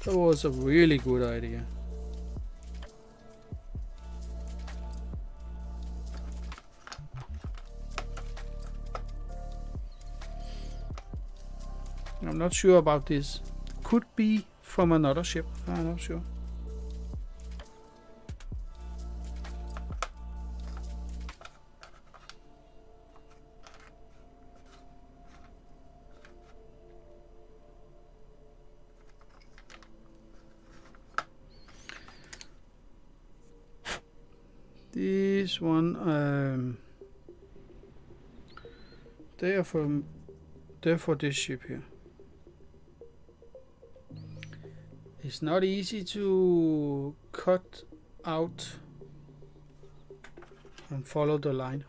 That was a really good idea. I'm not sure about this. Could be from another ship. I'm not sure. This one, they're for this ship here. It's not easy to cut out and follow the line.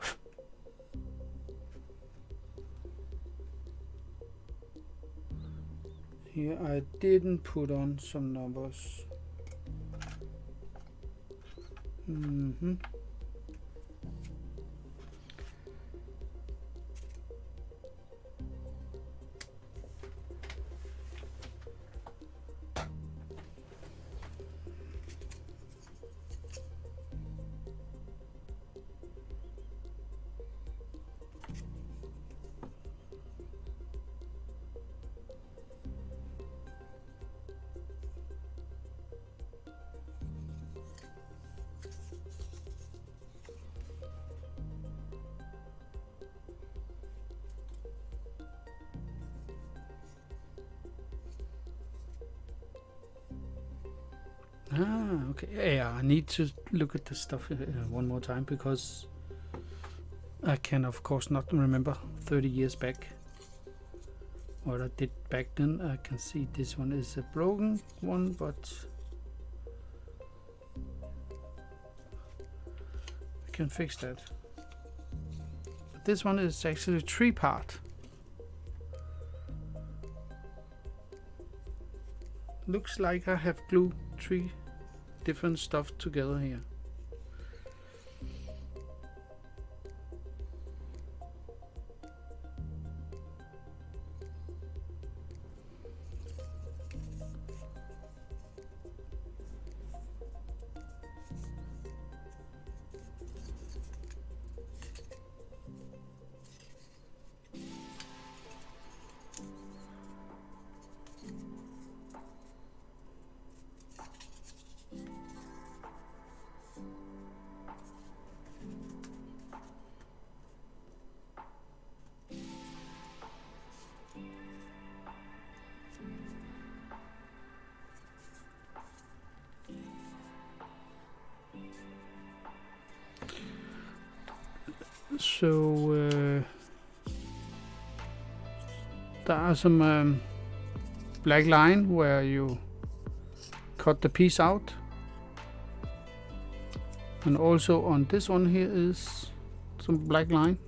Here I didn't put on some numbers. Okay. Yeah, I need to look at the stuff one more time because I can, of course, not remember 30 years back what I did back then. I can see this one is a broken one, but I can fix that. But this one is actually 3-part. Looks like I have glued 3 different stuff together here. So there are some black line where you cut the piece out, and also on this one here is some black line.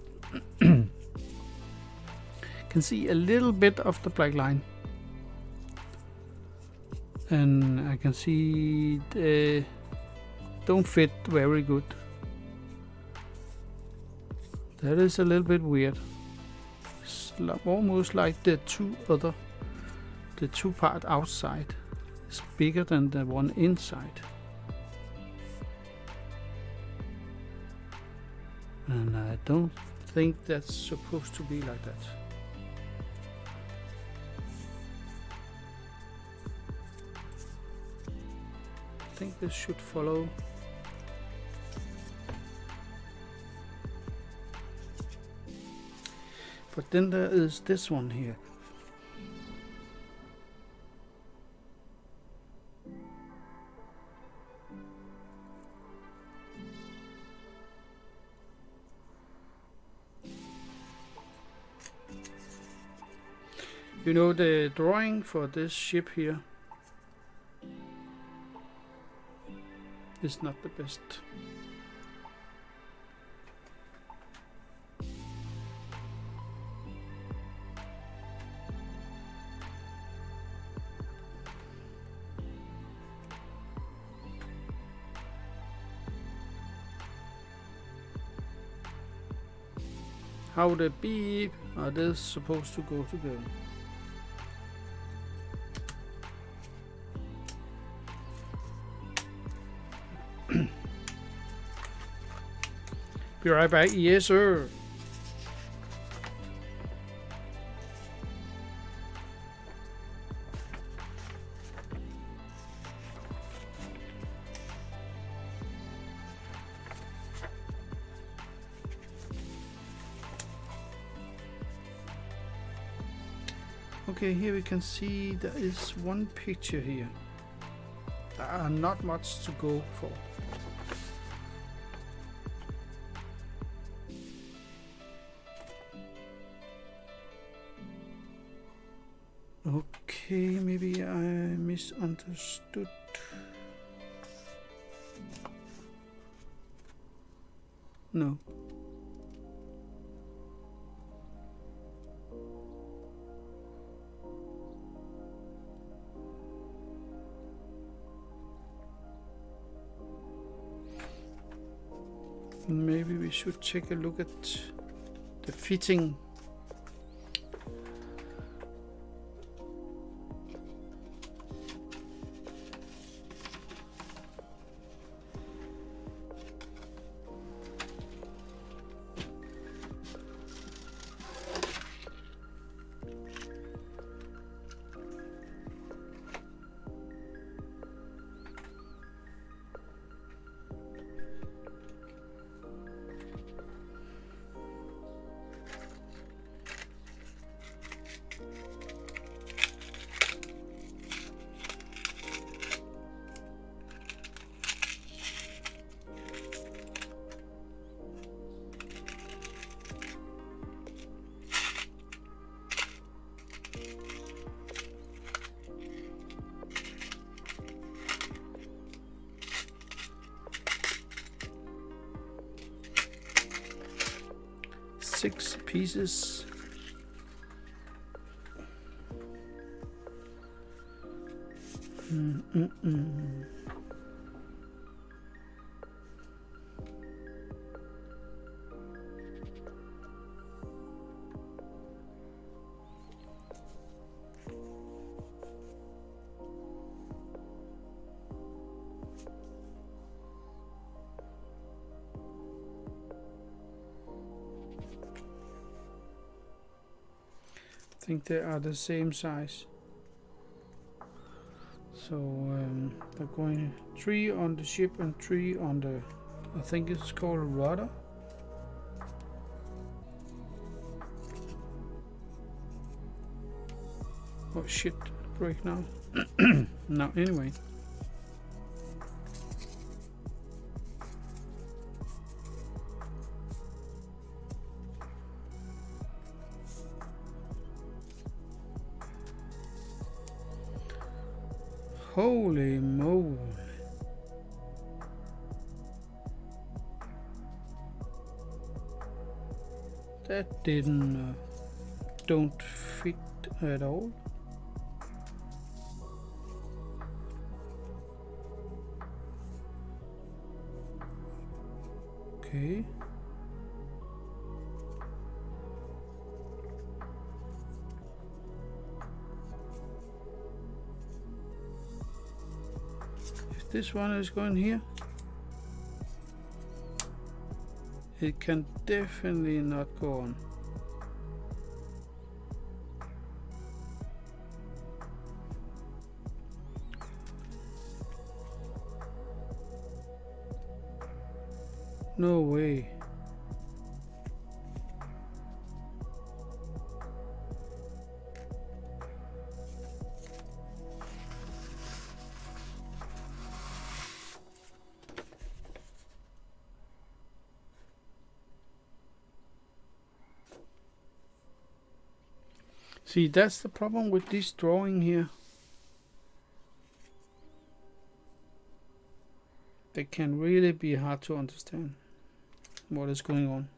can see a little bit of the black line. And I can see they don't fit very good. That is a little bit weird. It's almost like the two part outside is bigger than the one inside. And I don't think that's supposed to be like that. I think this should follow. But then there is this one here. You know, the drawing for this ship here is not the best. How the beep are they supposed to go together? Be right back. Yes, sir. Okay, here we can see there is one picture here. There are not much to go for. Okay, maybe I misunderstood. No. Maybe we should take a look at the fitting. Six pieces. I think they are the same size. So they're going 3 on the ship and 3 on the, I think it's called rudder. Oh shit, break now. No, anyway. Holy moly. That didn't don't fit at all. Okay. If this one is going here, it can definitely not go on. No way. See, that's the problem with this drawing here. They can really be hard to understand what is going on.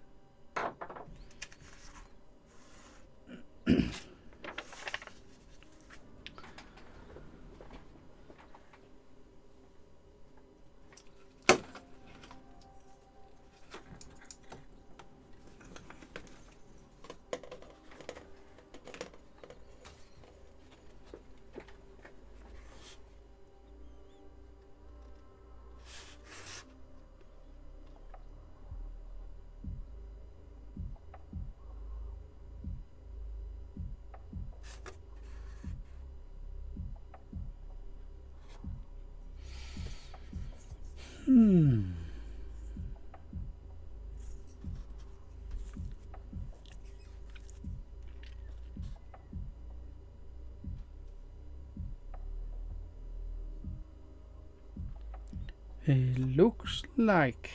It looks like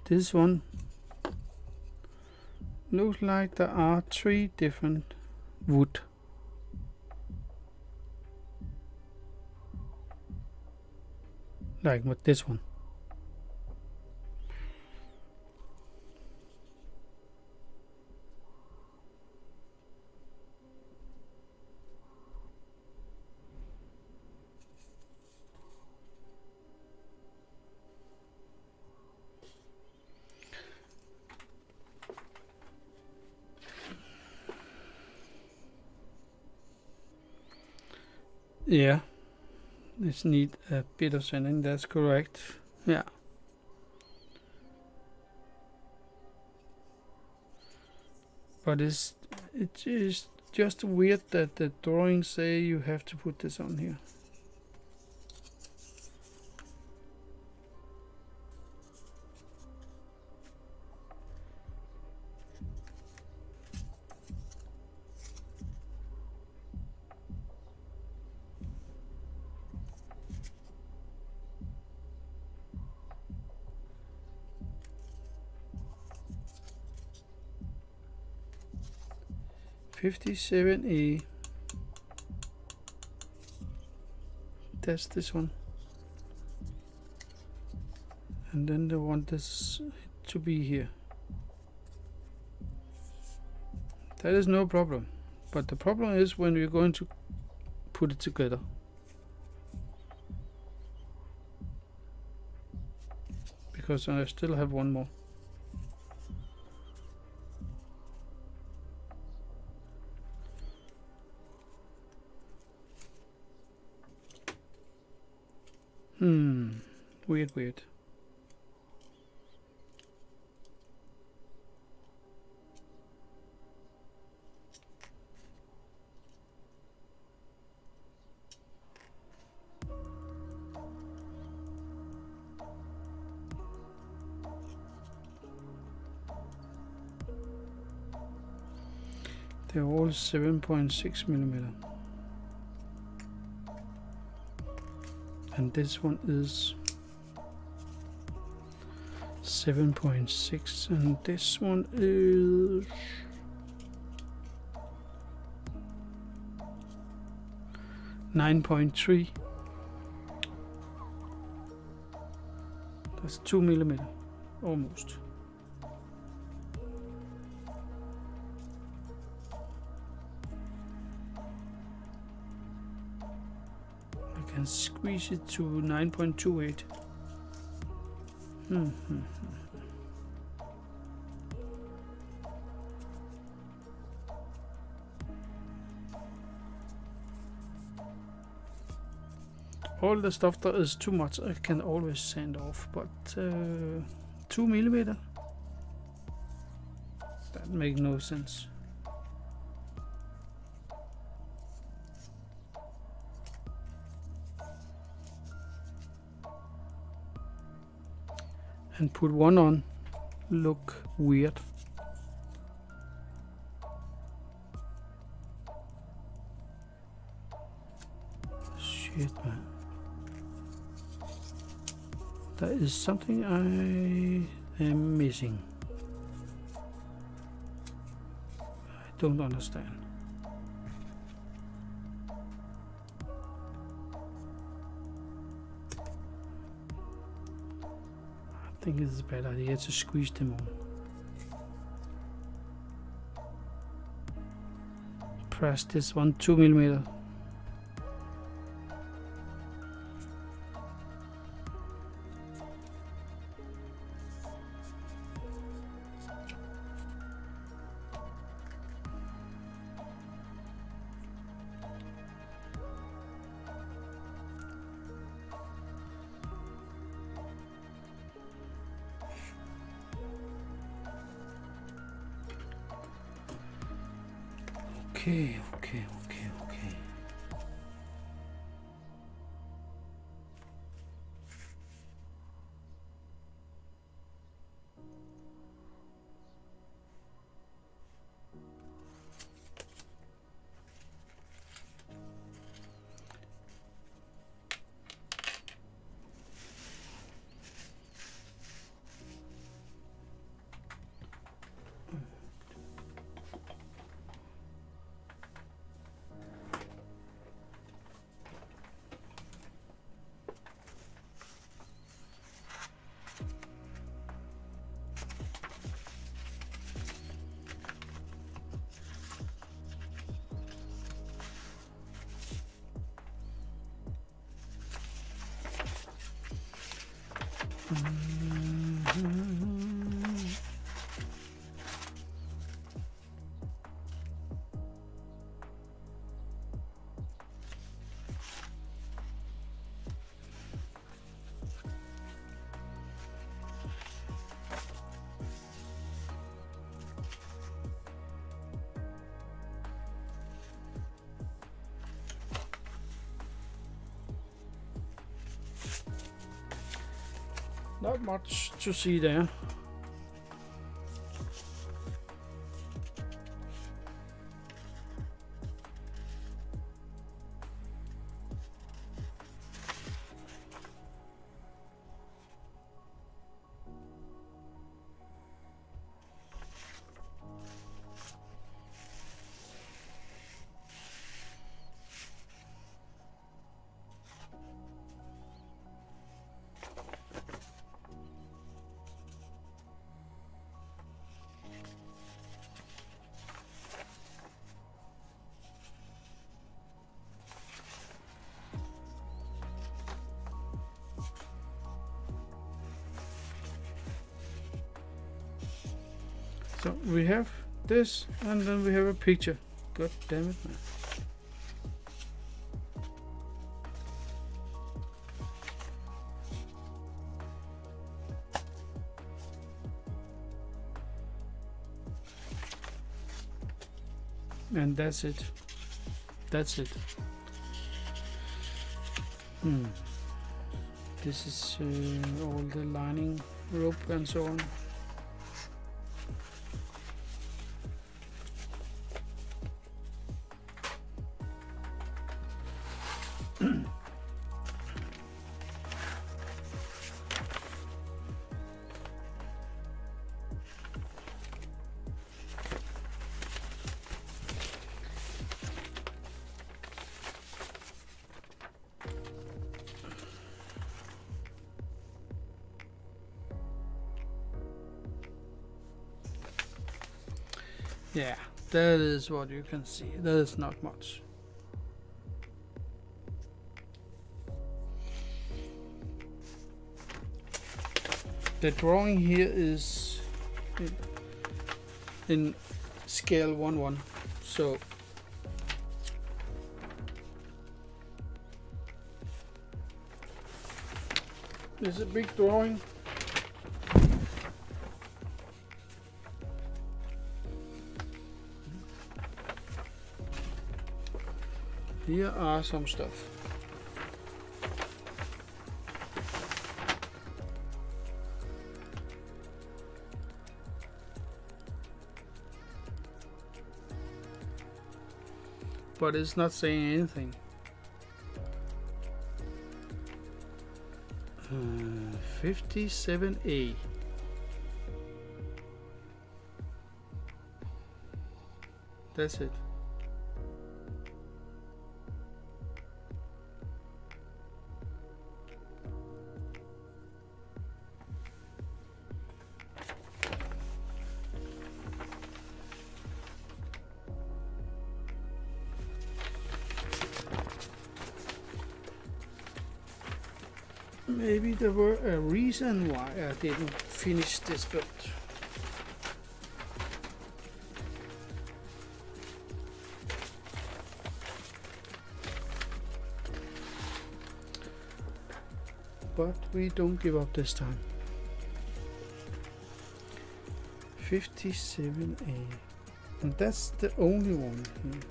this one looks like there are 3 different wood. Like with this one. Yeah, this need a bit of sanding, that's correct. Yeah. But it is just weird that the drawings say you have to put this on here. (57A). That's this one. And then they want this to be here. That is no problem. But the problem is when we're going to put it together. Because I still have one more. Weird. They're all 7.6 millimeter. And this one is 7.6 and this one is 9.3. That's 2 millimeter almost. can squeeze it to 9.28. All the stuff that is too much I can always sand off, but 2 millimeter? That makes no sense. And put one on, look weird. Shit, man. There is something I am missing. I don't understand. I think it's a bad idea to squeeze them on. Press this one 2 millimeter. Okay. Not much to see there. So we have this, and then we have a picture. God damn it, man. And that's it. That's it. This is all the lining, rope and so on. Yeah, that is what you can see. That is not much. The drawing here is in scale 1:1, so it's a big drawing. Here are some stuff. But it's not saying anything. 57A. That's it. Maybe there were a reason why I didn't finish this build. But we don't give up this time. 57A. And that's the only one here.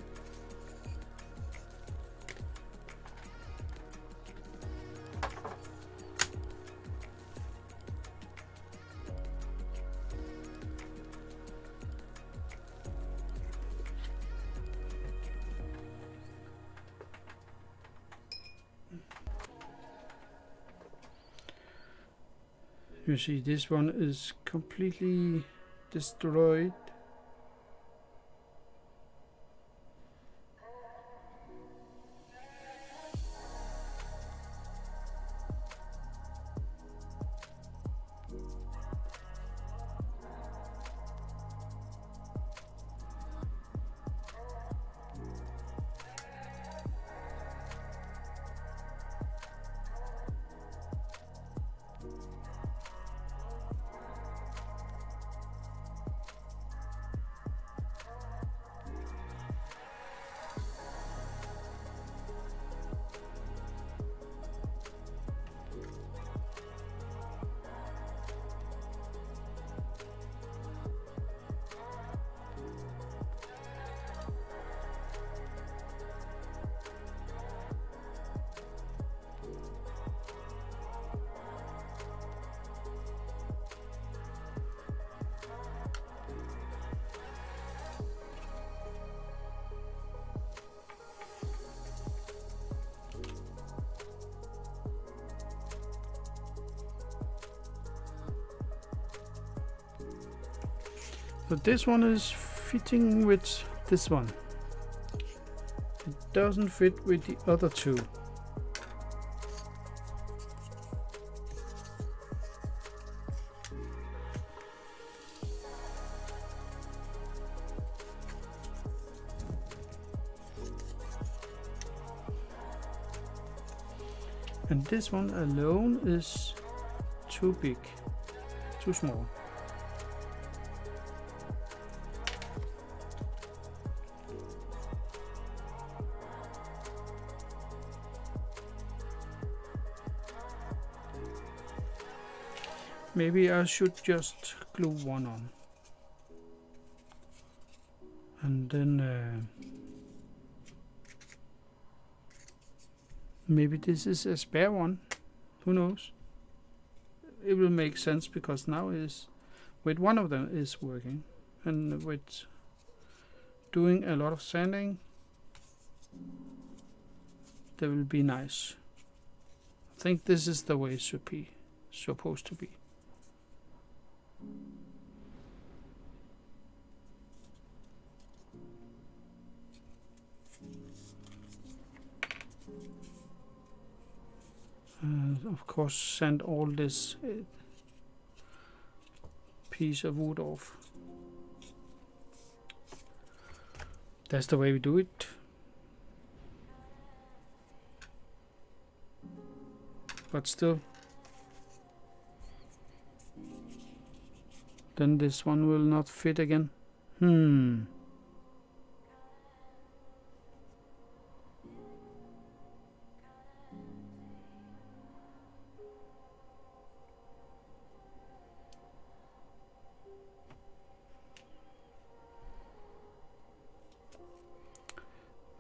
You see, this one is completely destroyed. But this one is fitting with this one. It doesn't fit with the other two. And this one alone is too big, too small. Maybe I should just glue one on. And then maybe this is a spare one. Who knows? It will make sense because now is with one of them is working, and with doing a lot of sanding, they will be nice. I think this is the way it should be supposed to be. Of course, sand all this piece of wood off. That's the way we do it. But still, then this one will not fit again.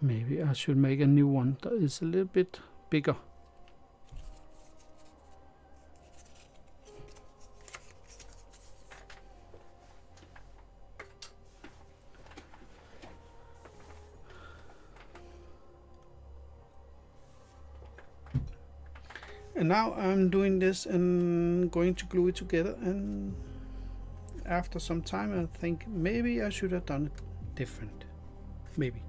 Maybe I should make a new one that is a little bit bigger. And now I'm doing this and going to glue it together, and after some time I think maybe I should have done it different. Maybe.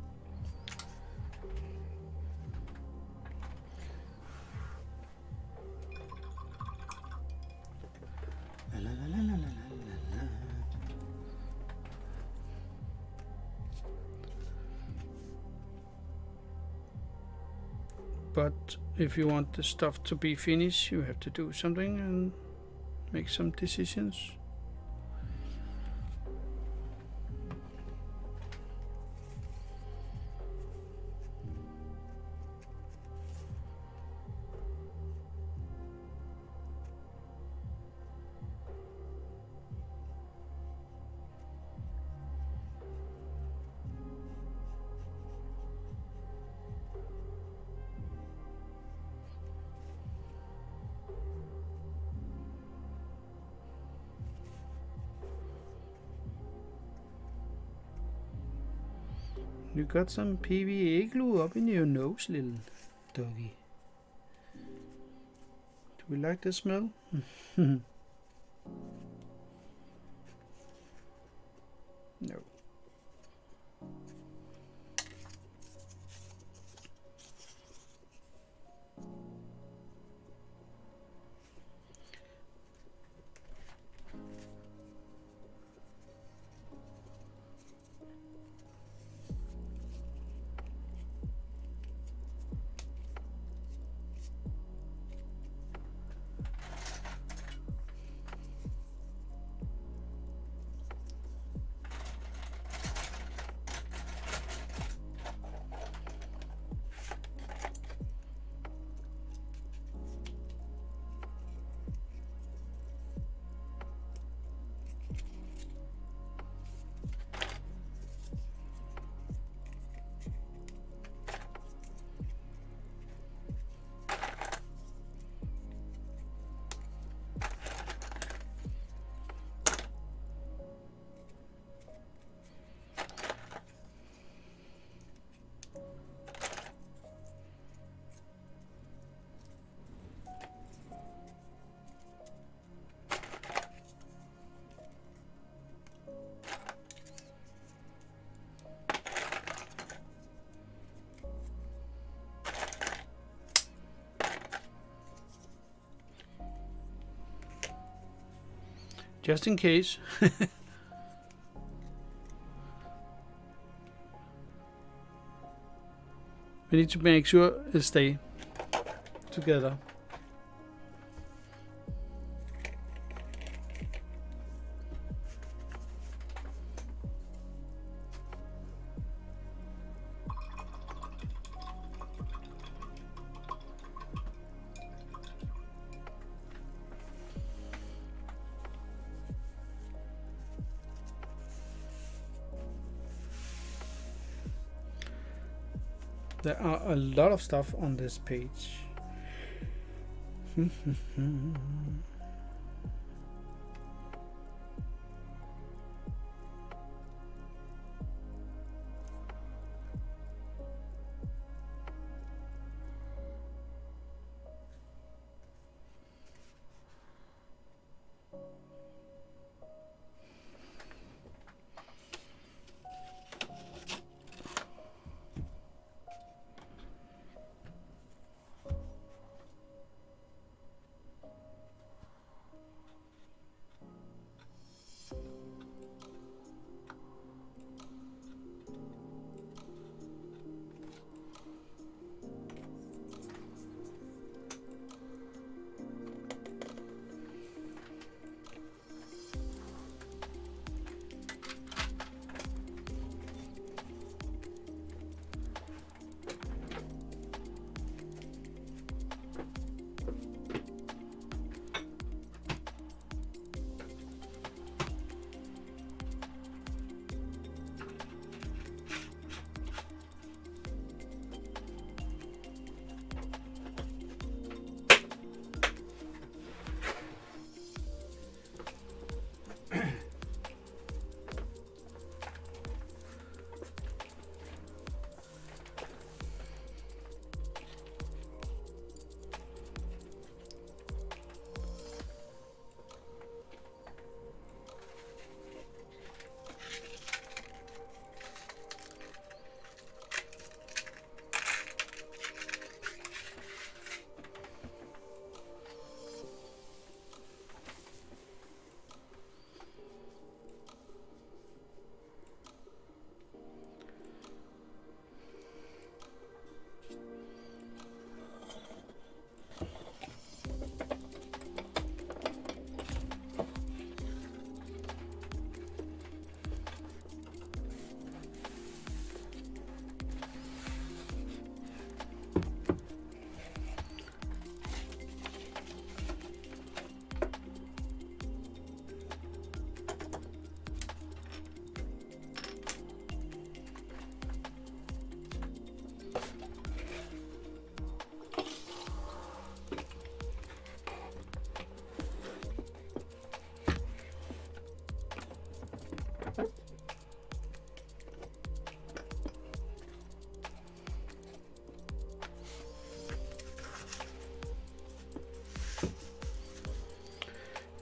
But if you want the stuff to be finished, you have to do something and make some decisions. You got some PVA glue up in your nose, little doggy. Do we like the smell? No. Just in case. We need to make sure it stay together. There are a lot of stuff on this page.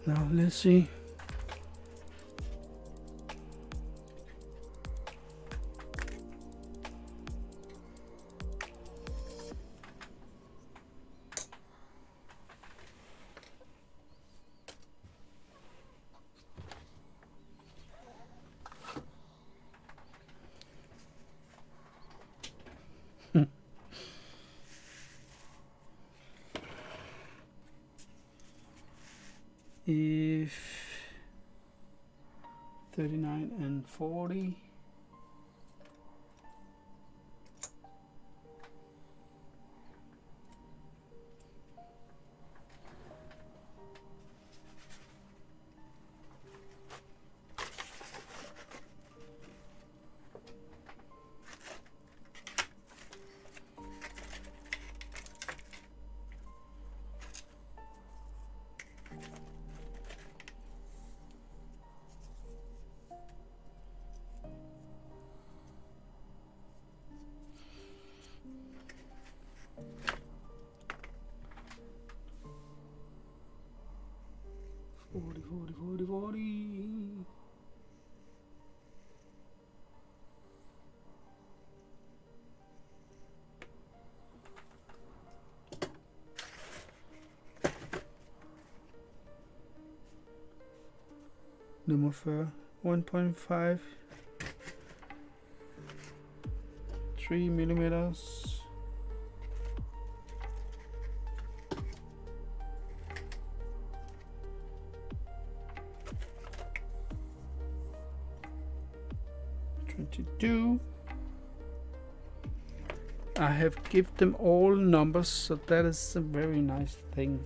Now let's see. If 39 and 40, forty. Nummer 40, 1.5, 3 millimeters. Do I have given them all numbers, so that is a very nice thing.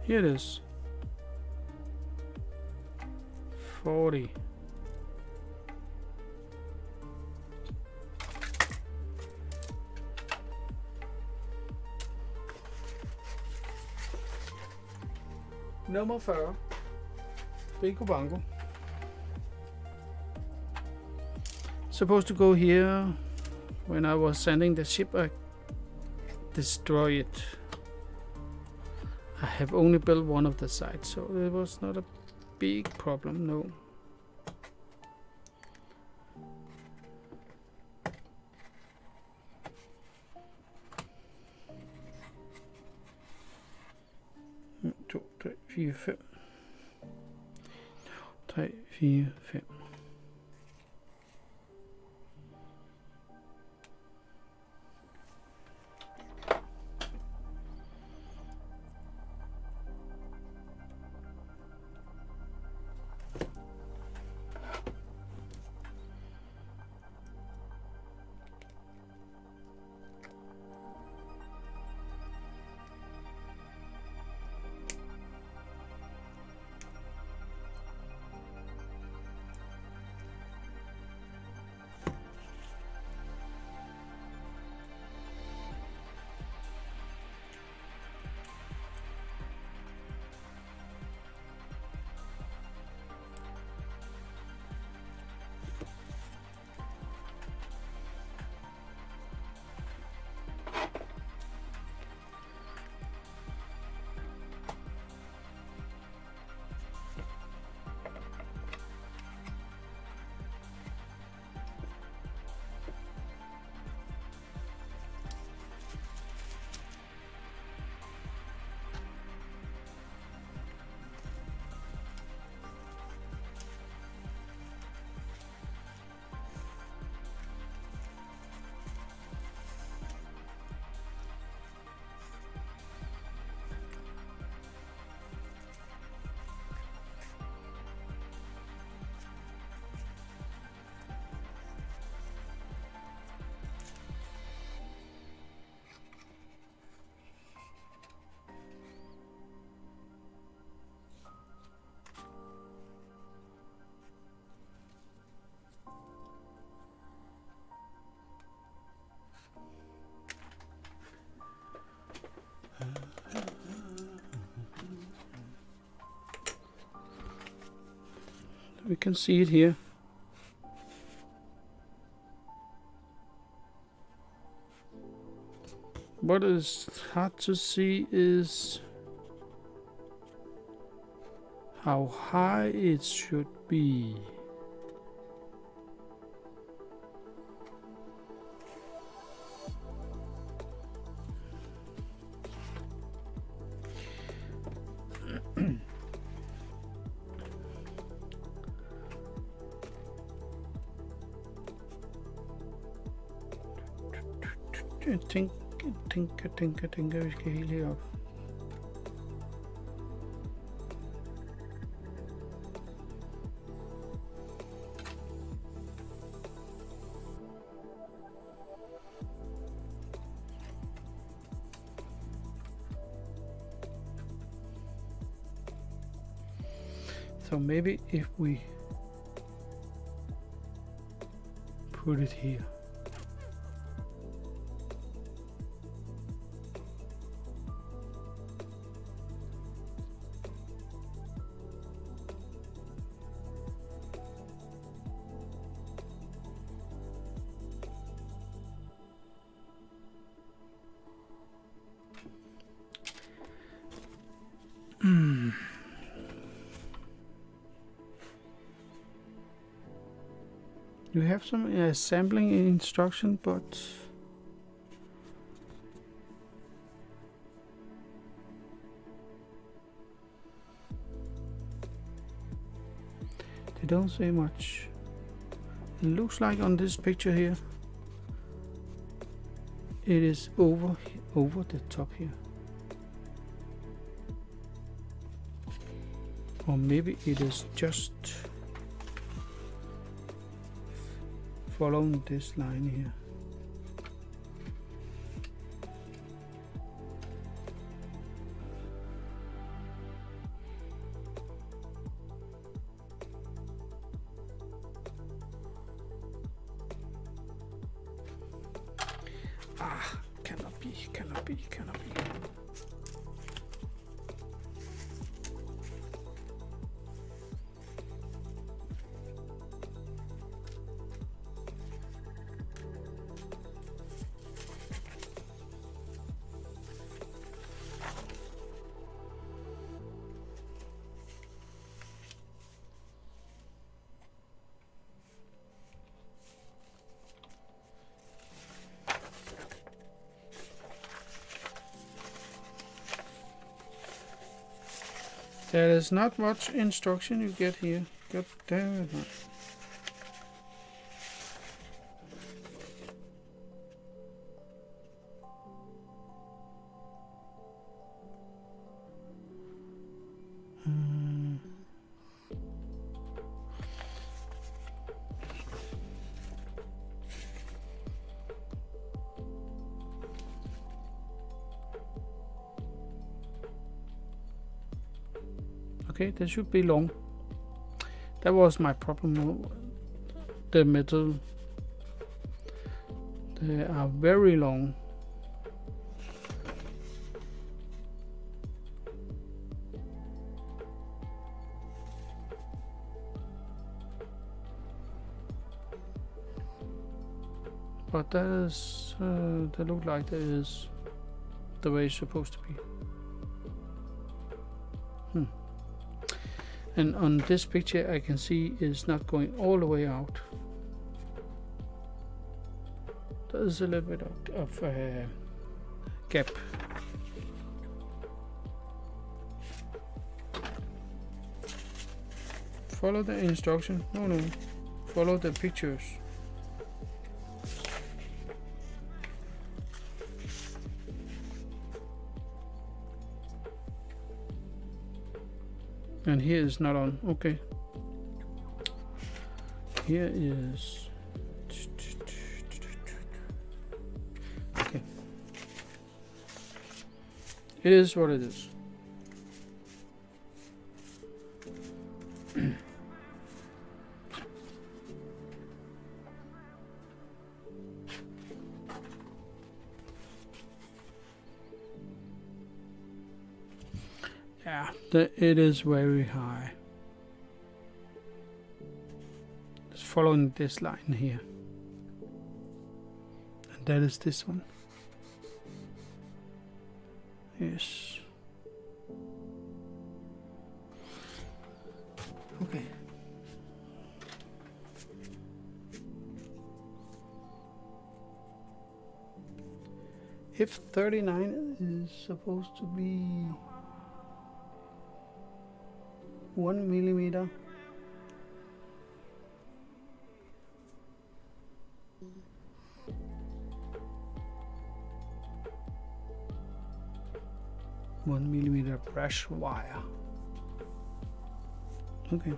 Here it is. 40. Nummer 40. Bingo bango. Supposed to go here. When I was sending the ship, I destroy it. I have only built one of the sides, so it was not a big problem, no. To, 3, 4, 5. 3, 4, 5. We can see it here. What is hard to see is how high it should be. Jeg tænker, vi skal helt herop. So maybe if we put it here. You have some sampling instruction, but they don't say much. It looks like on this picture here, it is over the top here. Or maybe it is just following this line here. Cannot be. There is not much instruction you get here. God damn it. Okay, that should be long. That was my problem. The metal, they are very long. But that is, that look like that is the way it's supposed to be. And on this picture I can see it's not going all the way out. There's a little bit of gap. Follow the instruction. No. Follow the pictures. And here is not on. Okay. Here is. Okay. It is what it is. Yeah, it is very high. following this line here. And that is this one. Yes. Okay. If 39 is supposed to be 1 millimeter. One millimeter brush wire. Okay.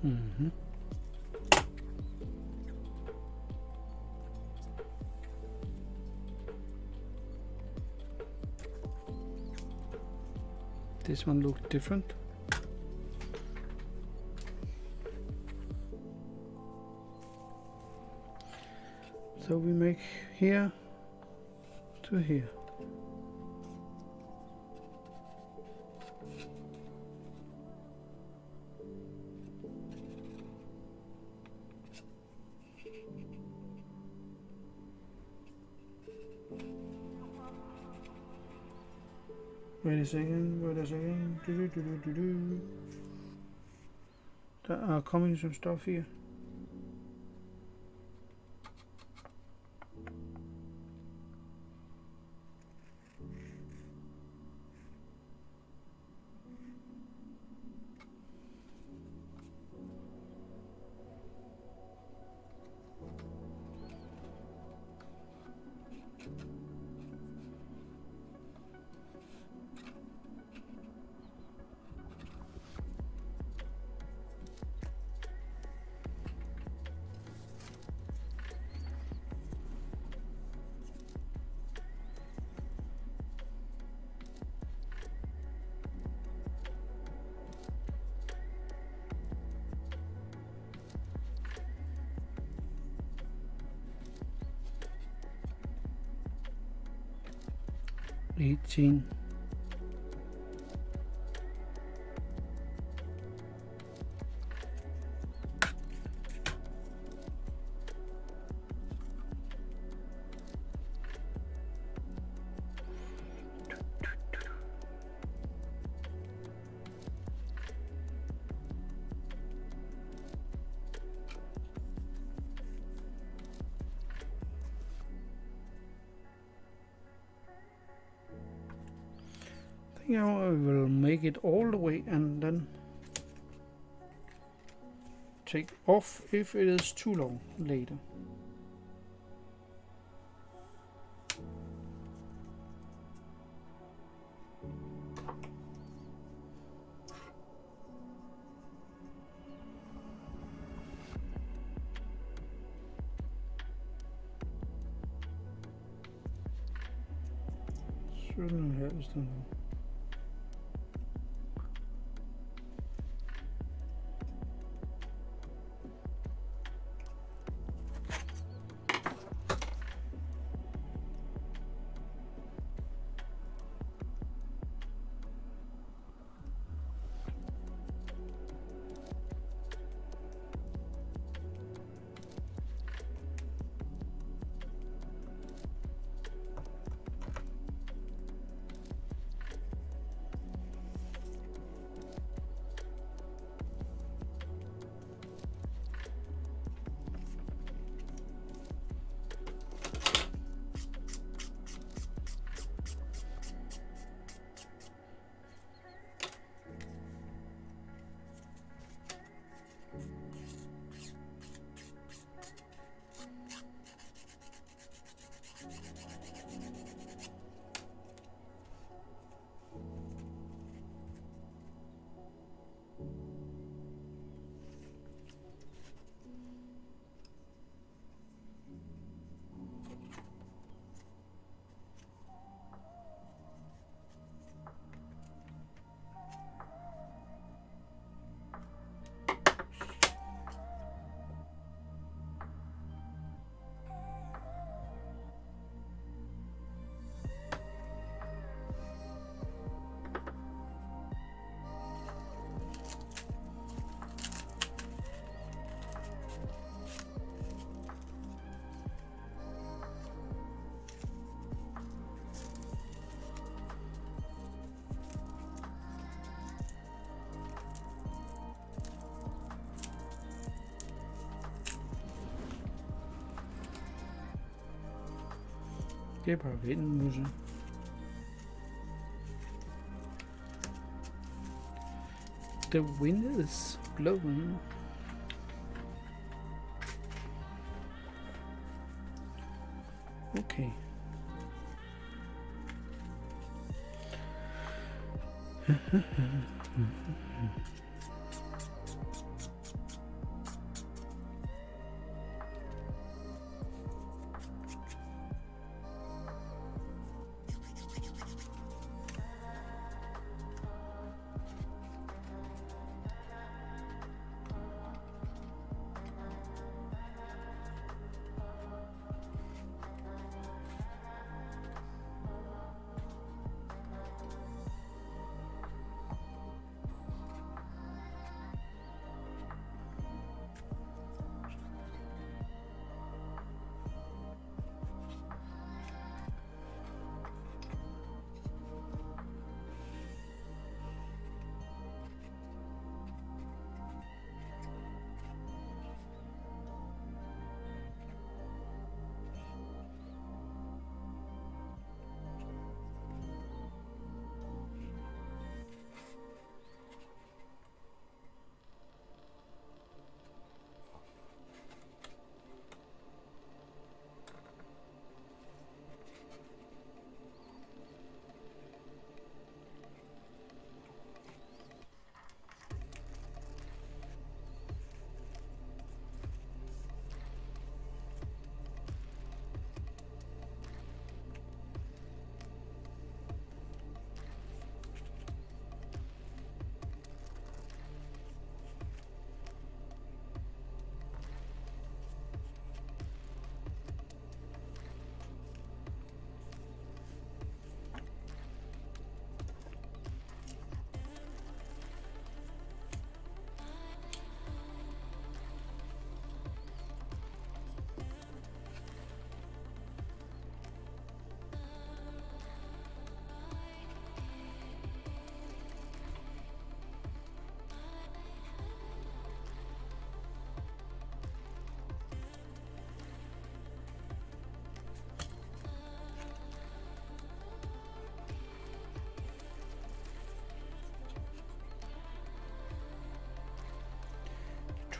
Mm-hmm. This one looks different. So we make here to here. Wait a second. There are coming some stuff here. $18. I think I will make it all the way and then take off if it is too long later. Sådan her i stedet. Det er bare vinden, musse. The wind is blowing. Okay.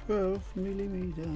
$12 millimeter.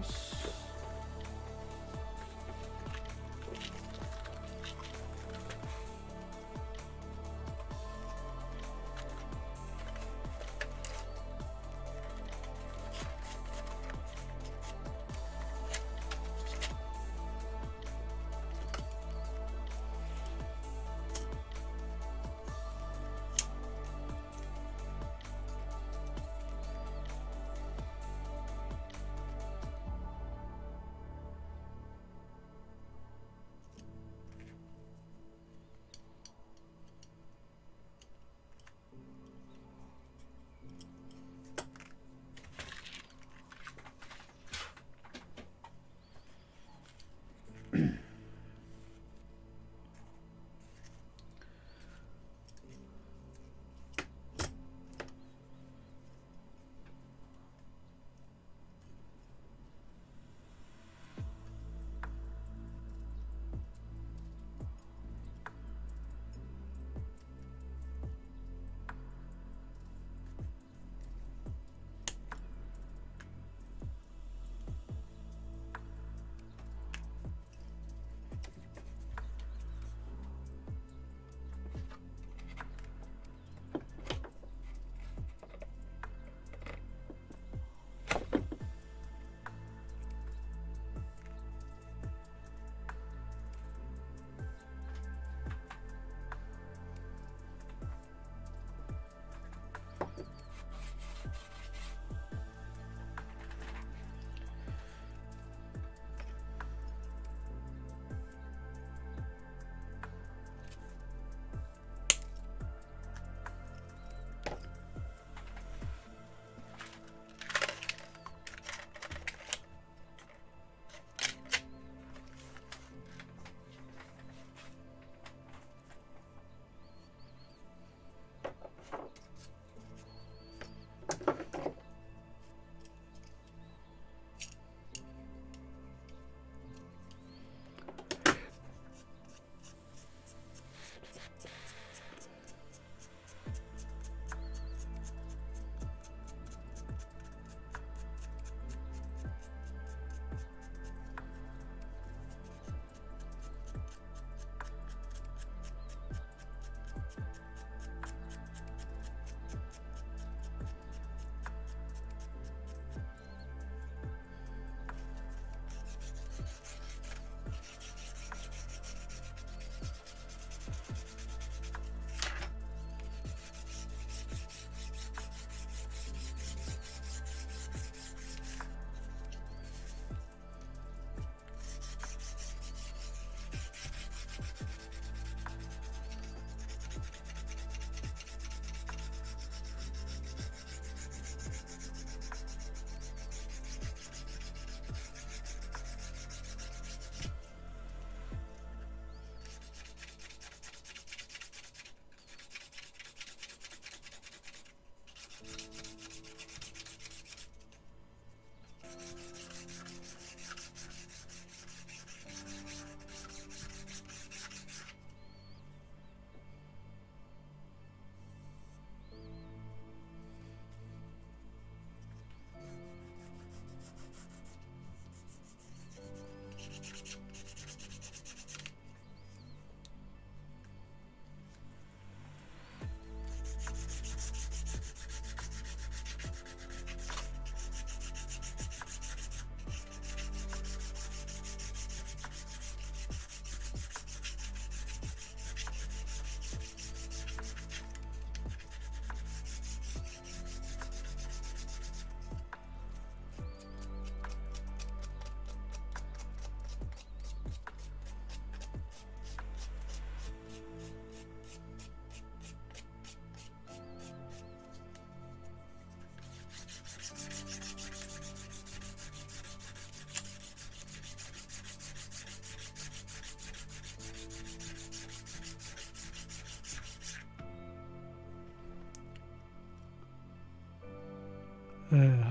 else.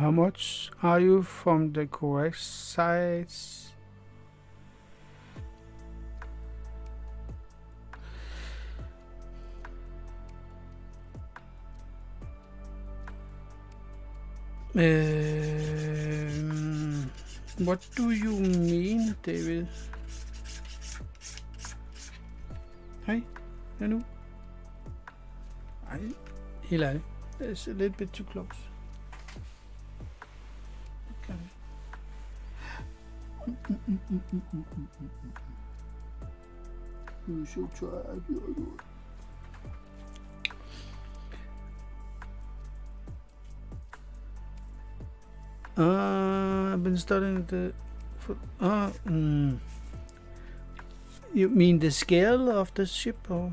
How much are you from the correct size? What do you mean, David? Hey, nu. Ej, helt ærligt. It's a little bit too close. Okay. You're so tired. I've been studying the. You mean the scale of the ship, or?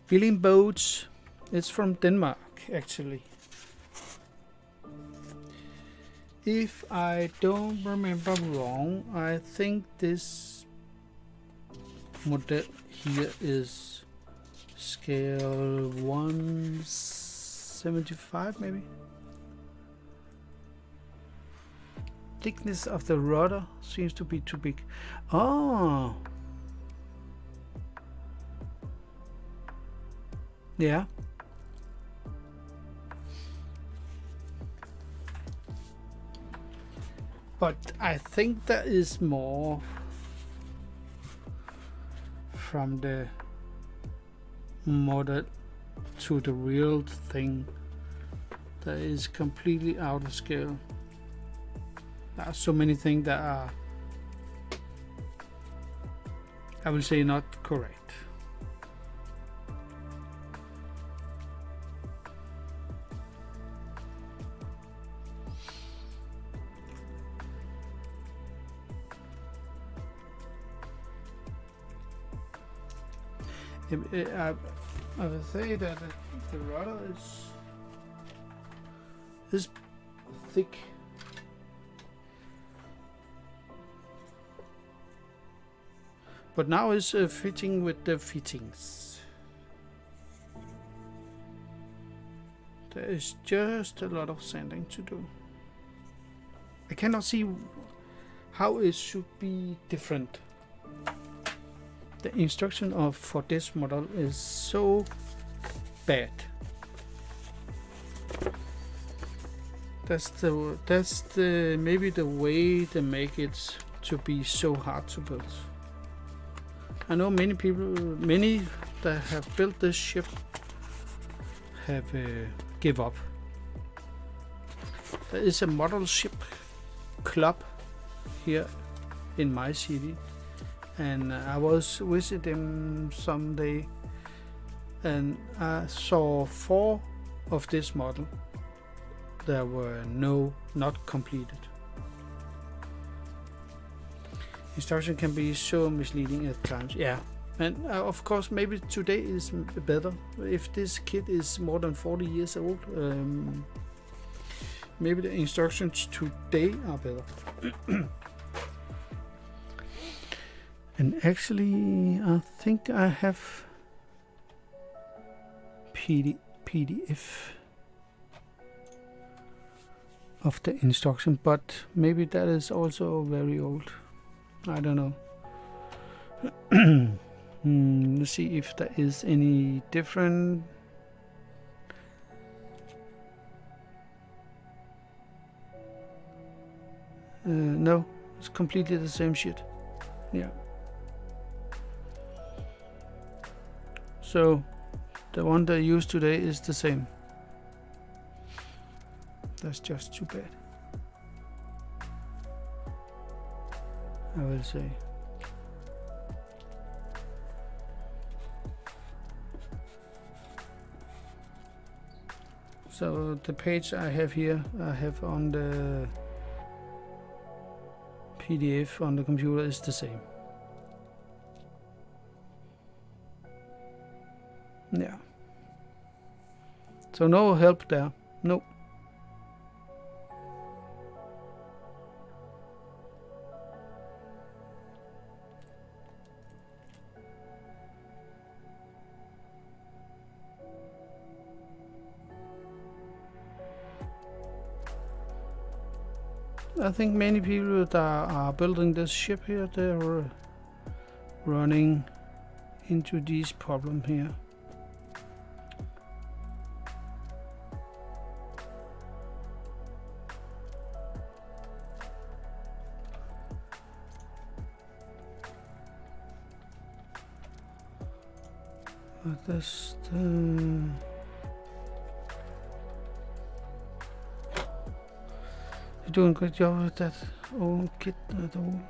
Building boats. It's from Denmark, actually. If I don't remember wrong, I think this model here is scale 175, maybe. Thickness of the rudder seems to be too big. Oh, yeah. But I think that is more from the model to the real thing that is completely out of scale. There are so many things that are, I will say, not correct. I would say that the rudder is thick. But now it's fitting with the fittings. There is just a lot of sanding to do. I cannot see how it should be different. The instruction for this model is so bad. That's the maybe the way they make it to be so hard to build. I know many that have built this ship have give up. There is a model ship club here in my city. And I was visiting someday, and I saw 4 of this model that were not completed. Instruction can be so misleading at times. Yeah, and of course maybe today is better. If this kit is more than 40 years old, maybe the instructions today are better. And actually, I think I have PDF of the instruction, but maybe that is also very old. I don't know. Let's see if there is any different. No, it's completely the same shit. Yeah. So the one they use today is the same. That's just too bad, I will say. So the page I have here, I have on the PDF on the computer is the same. Yeah. So no help there. No. I think many people that are building this ship here, they're running into these problems here. But this you're doing a good job with that old kit at all.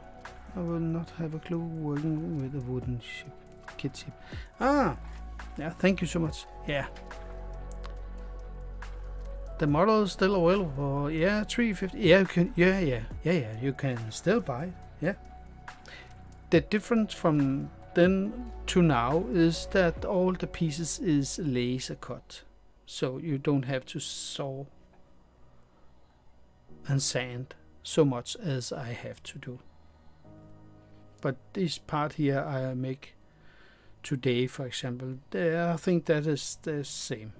I will not have a clue working with a wooden ship. Kit ship. Ah! Yeah, thank you so much. Yeah. The model is still available. Yeah, 350. Yeah, you can. Yeah. You can still buy it. Yeah. The difference from then to now is that all the pieces is laser cut, so you don't have to saw and sand so much as I have to do. But this part here I make today, for example, I think that is the same.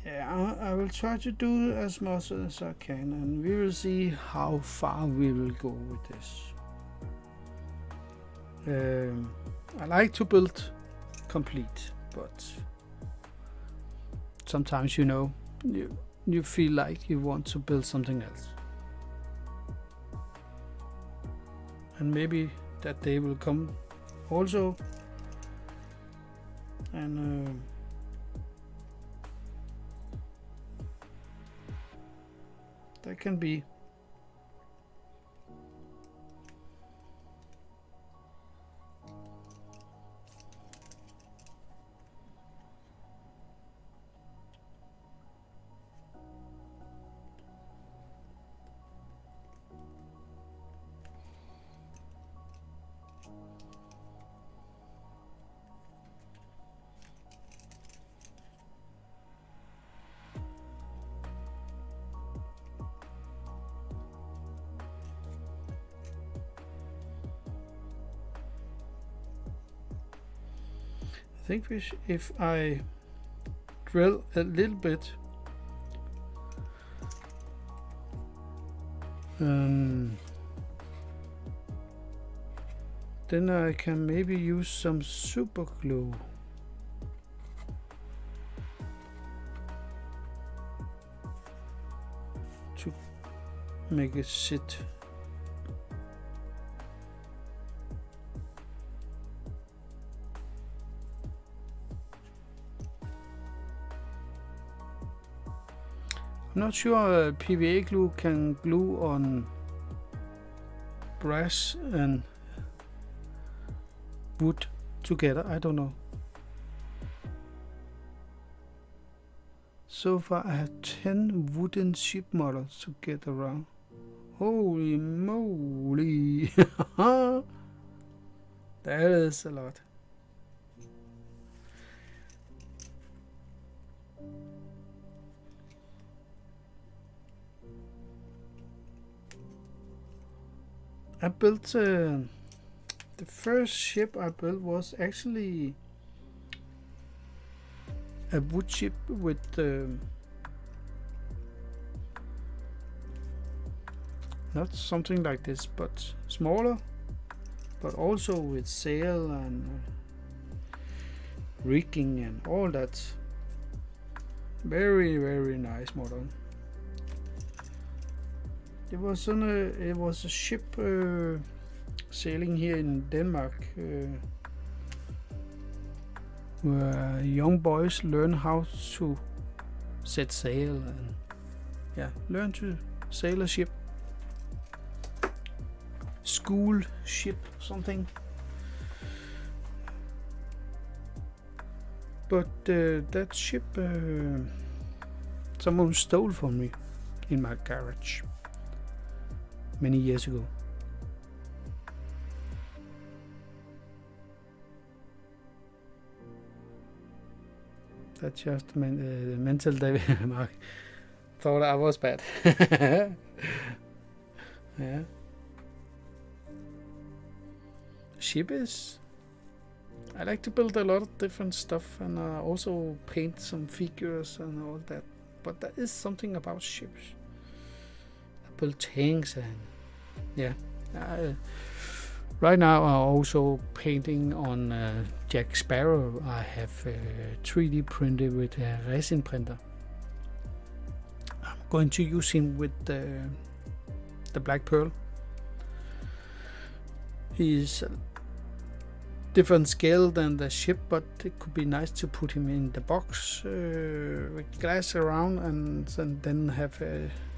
Yeah, I will try to do as much as I can, and we will see how far we will go with this. I like to build complete, but sometimes, you know, you feel like you want to build something else. And maybe that day will come also. And that can be. I think if I drill a little bit, then I can maybe use some super glue. To make it sit. I'm not sure PVA glue can glue on brass and wood together. I don't know. So far I have 10 wooden ship models to get around. Holy moly! That is a lot. I built the first ship I built was actually a wood ship with not something like this, but smaller, but also with sail and rigging and all that. Very, very nice model. It was a ship sailing here in Denmark, where young boys learn how to set sail and learn to sail a ship. School ship, something. But that ship someone stole from me in my garage many years ago. That's just mental Mark thought I was bad. Yeah. Ship is... I like to build a lot of different stuff, and also paint some figures and all that. But there is something about ships. I build tanks and... Yeah. Right now I'm also painting on Jack Sparrow. I have 3D printed with a resin printer. I'm going to use him with the Black Pearl. He's a different scale than the ship, but it could be nice to put him in the box with glass around, and then have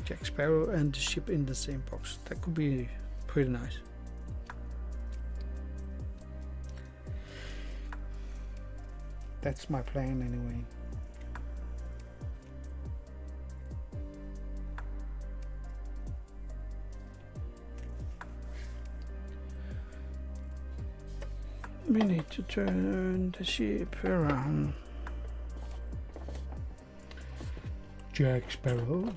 Jack Sparrow and the ship in the same box. That could be pretty nice. That's my plan anyway. We need to turn the ship around. Jack Sparrow.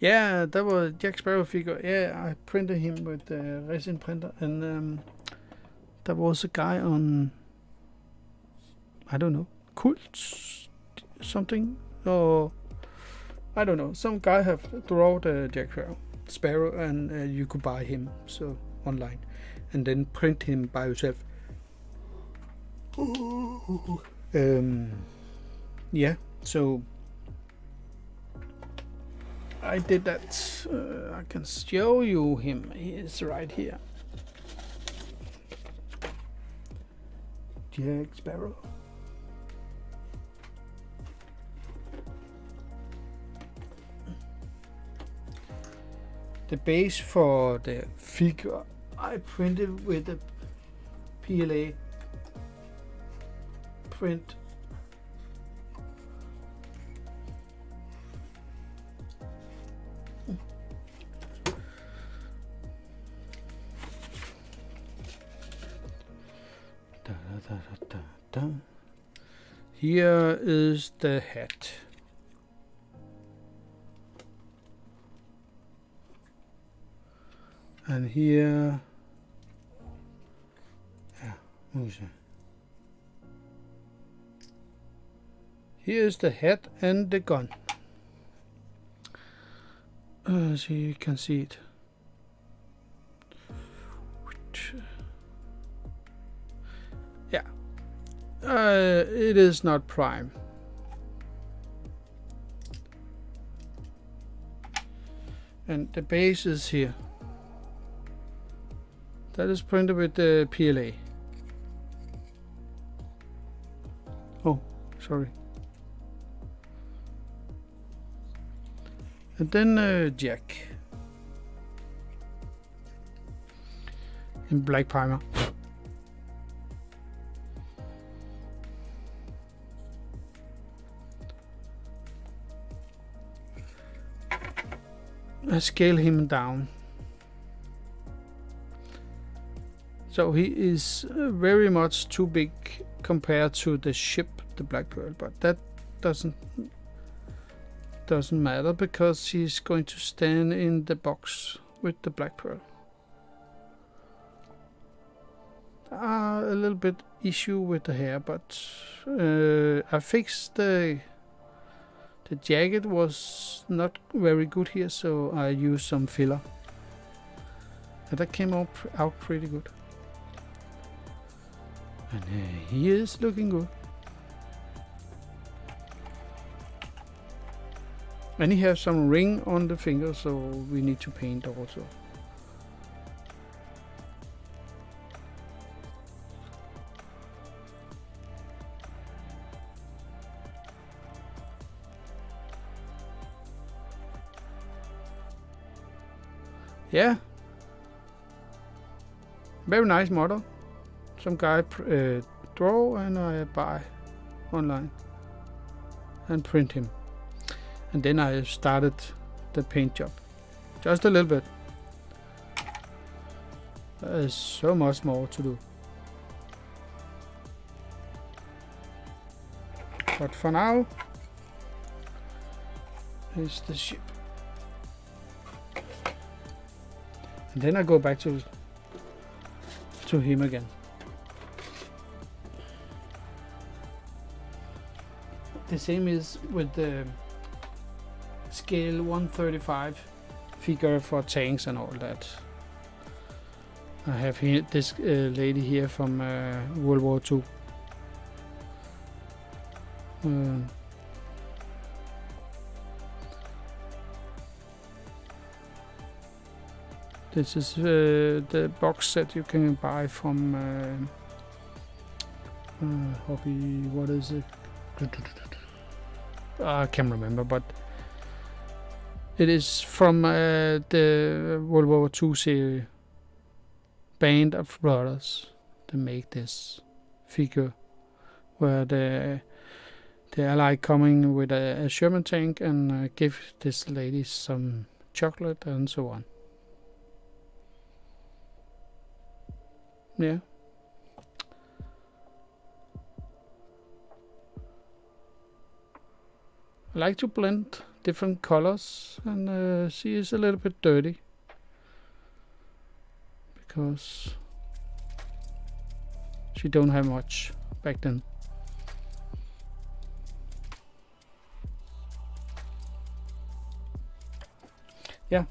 Yeah, that was Jack Sparrow figure. Yeah, I printed him with the resin printer, and there was a guy on, I don't know, Cult something, or I don't know. Some guy have drawn the Jack Sparrow, and you could buy him so online, and then print him by yourself. Yeah, so. I did that. I can show you him. He is right here. Jack Sparrow. The base for the figure I printed with a PLA print. Here is the hat. And here, here's the hat and the gun. So you can see it. Yeah, it is not prime. And the base is here. That is printed with the PLA. Oh, sorry. And then Jack in black primer. I scale him down. So he is very much too big compared to the ship, the Black Pearl, but that doesn't matter because he's going to stand in the box with the Black Pearl. A little bit issue with the hair, but I fixed the jacket was not very good here, so I used some filler, and that came out pretty good. And he is looking good. And he has some ring on the finger, so we need to paint also. Yeah. Very nice model. Some guy draw and I buy online and print him. And then I started the paint job. Just a little bit. There's so much more to do. But for now, is the ship. And then I go back to him again. The same is with the scale 135 figure for tanks and all that. I have here this lady here from World War II. This is the box set you can buy from Hobby. What is it? I can't remember, but it is from the World War II series. Band of brothers to make this figure, where the ally coming with a Sherman tank and give this lady some chocolate and so on. Yeah. I like to blend different colors, and she is a little bit dirty because she don't have much back then. Yeah.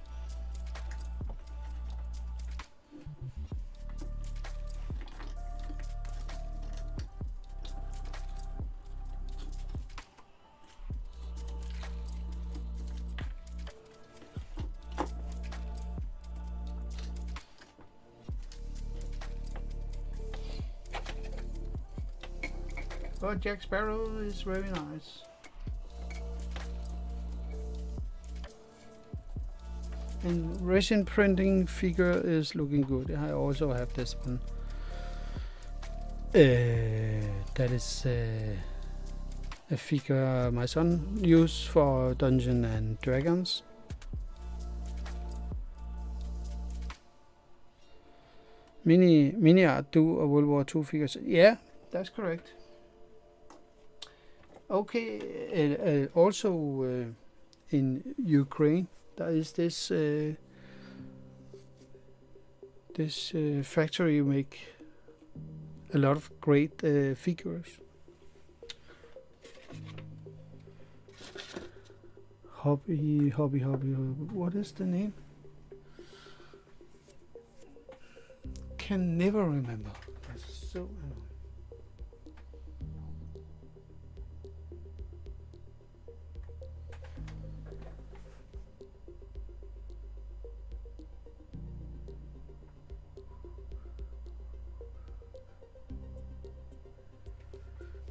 But Jack Sparrow is very nice. And resin printing figure is looking good. I also have this one. That is a figure my son used for Dungeons and Dragons. Mini art do a World War II figures. Yeah, that's correct. Okay, also in Ukraine there is this factory make a lot of great figures. Hobby. What is the name? Can never remember. That's so annoying.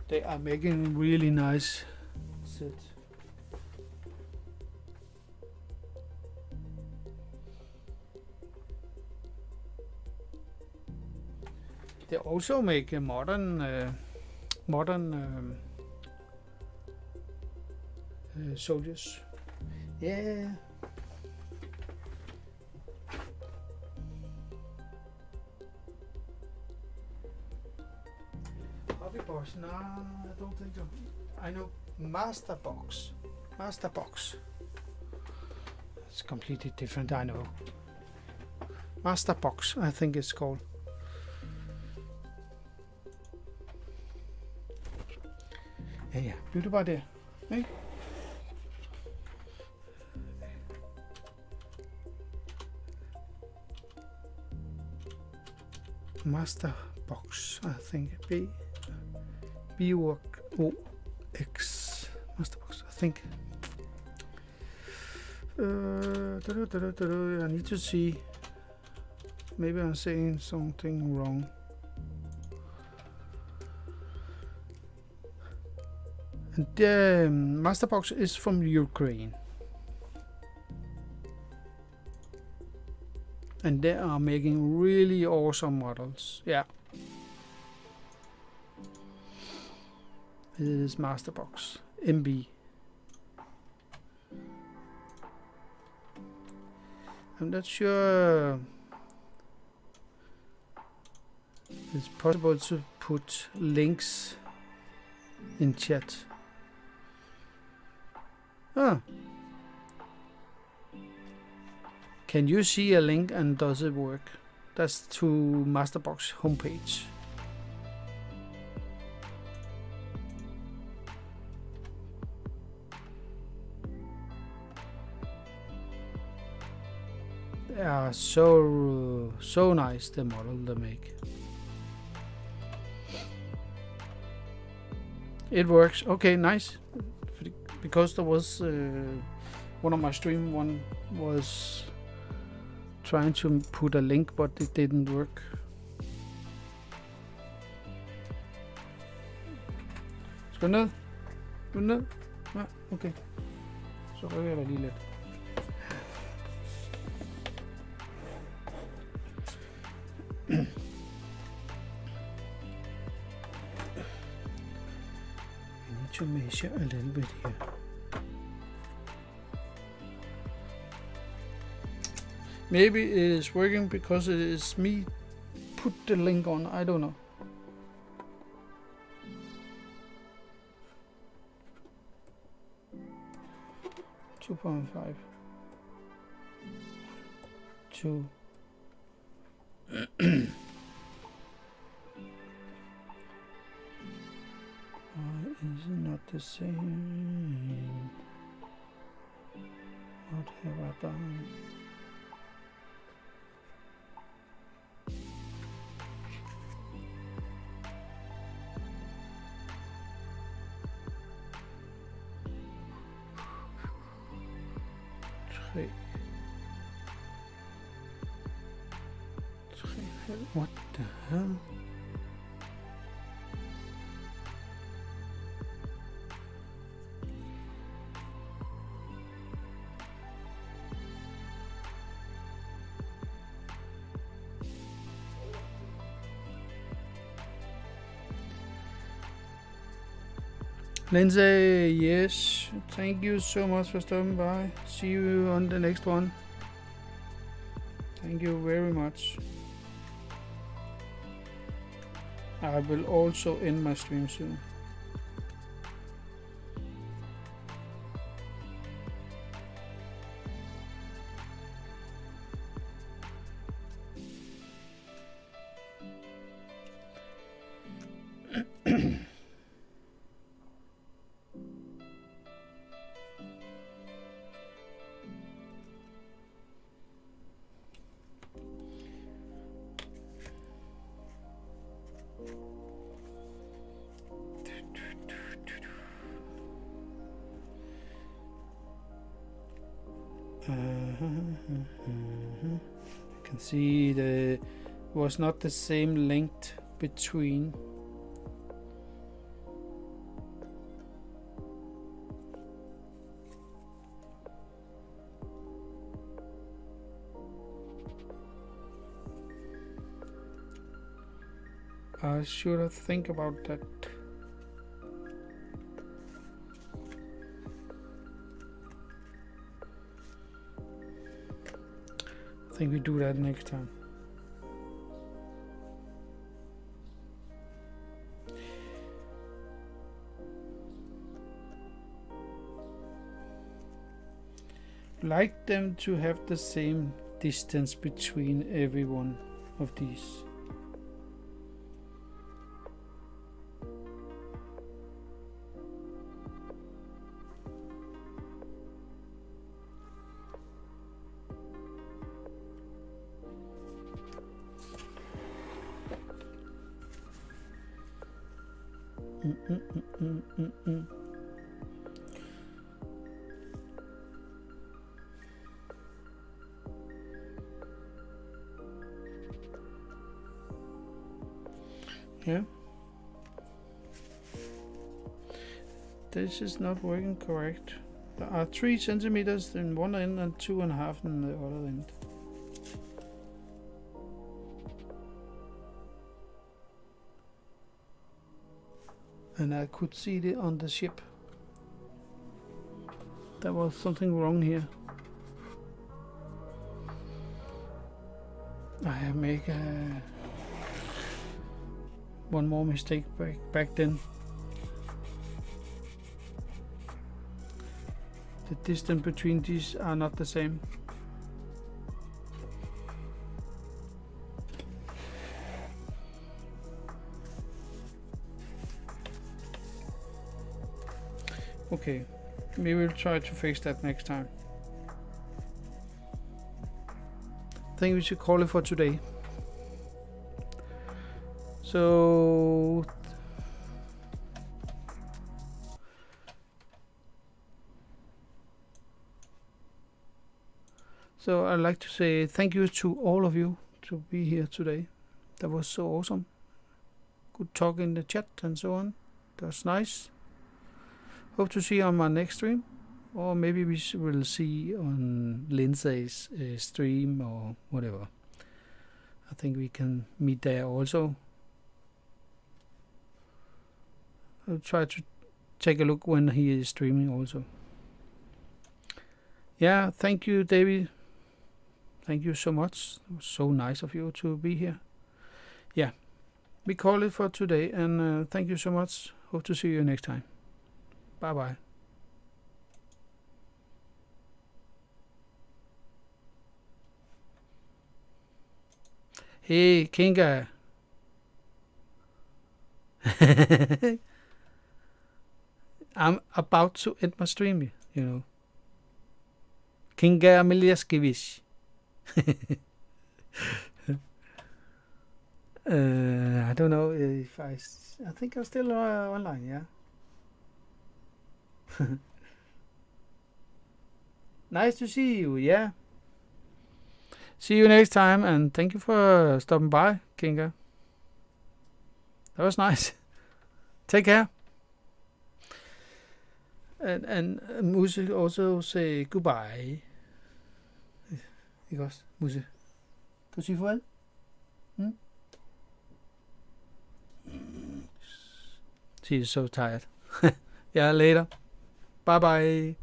They are making really nice sets. They also make a modern soldiers. Yeah. Box? No, I don't think so. I know Master Box. It's completely different, I know. Master Box, I think it's called. Ja, bytte bare der, ikke? Master Box, I think. B-O-X. Master Box, I think. I need to see. Maybe I'm saying something wrong. And the Master Box is from Ukraine. And they are making really awesome models. Yeah. It is Masterbox MB. I'm not sure it's possible to put links in chat. Ah. Can you see a link and does it work? That's to Masterbox homepage. They are so nice, the model they make. It works. Okay, nice. Because there was one of my stream one was trying to put a link, but it didn't work. Skal du ned? Skal du ned? Ja, okay. Så rykker jeg dig lige lidt. We need to measure a little bit here. Maybe it is working because it is me put the link on, I don't know. Two 2.5. 2. Is it not the same? What have I done? What the hell? Lindsay, yes, thank you so much for stopping by. See you on the next one. Thank you very much. I will also end my stream soon. You can see the was not the same length between. I should think about that. I think we do that next time. Like them to have the same distance between every one of these. Yeah. This is not working correct. There are 3 centimeters in one end and 2.5 in the other end. and I could see it on the ship. There was something wrong here. I have made one more mistake back then. The distance between these are not the same. Okay, we will try to fix that next time. I think we should call it for today. So I'd like to say thank you to all of you to be here today. That was so awesome. Good talk in the chat and so on. That was nice. Hope to see you on my next stream, or maybe we will see on Lindsay's stream or whatever. I think we can meet there also. I'll try to take a look when he is streaming also. Yeah, thank you, David. Thank you so much. It was so nice of you to be here. Yeah, we call it for today, and thank you so much. Hope to see you next time. Bye bye. Hey, Kinga. I'm about to end my stream, you know. Kinga Miljaskiewicz. I don't know if I think I'm still online, yeah. Nice to see you, yeah. See you next time, and thank you for stopping by, Kinga. That was nice. Take care. And Musse also say goodbye. Ikke også, Musse? Kan du sige farvel? She's so tired. Yeah, later. Bye bye.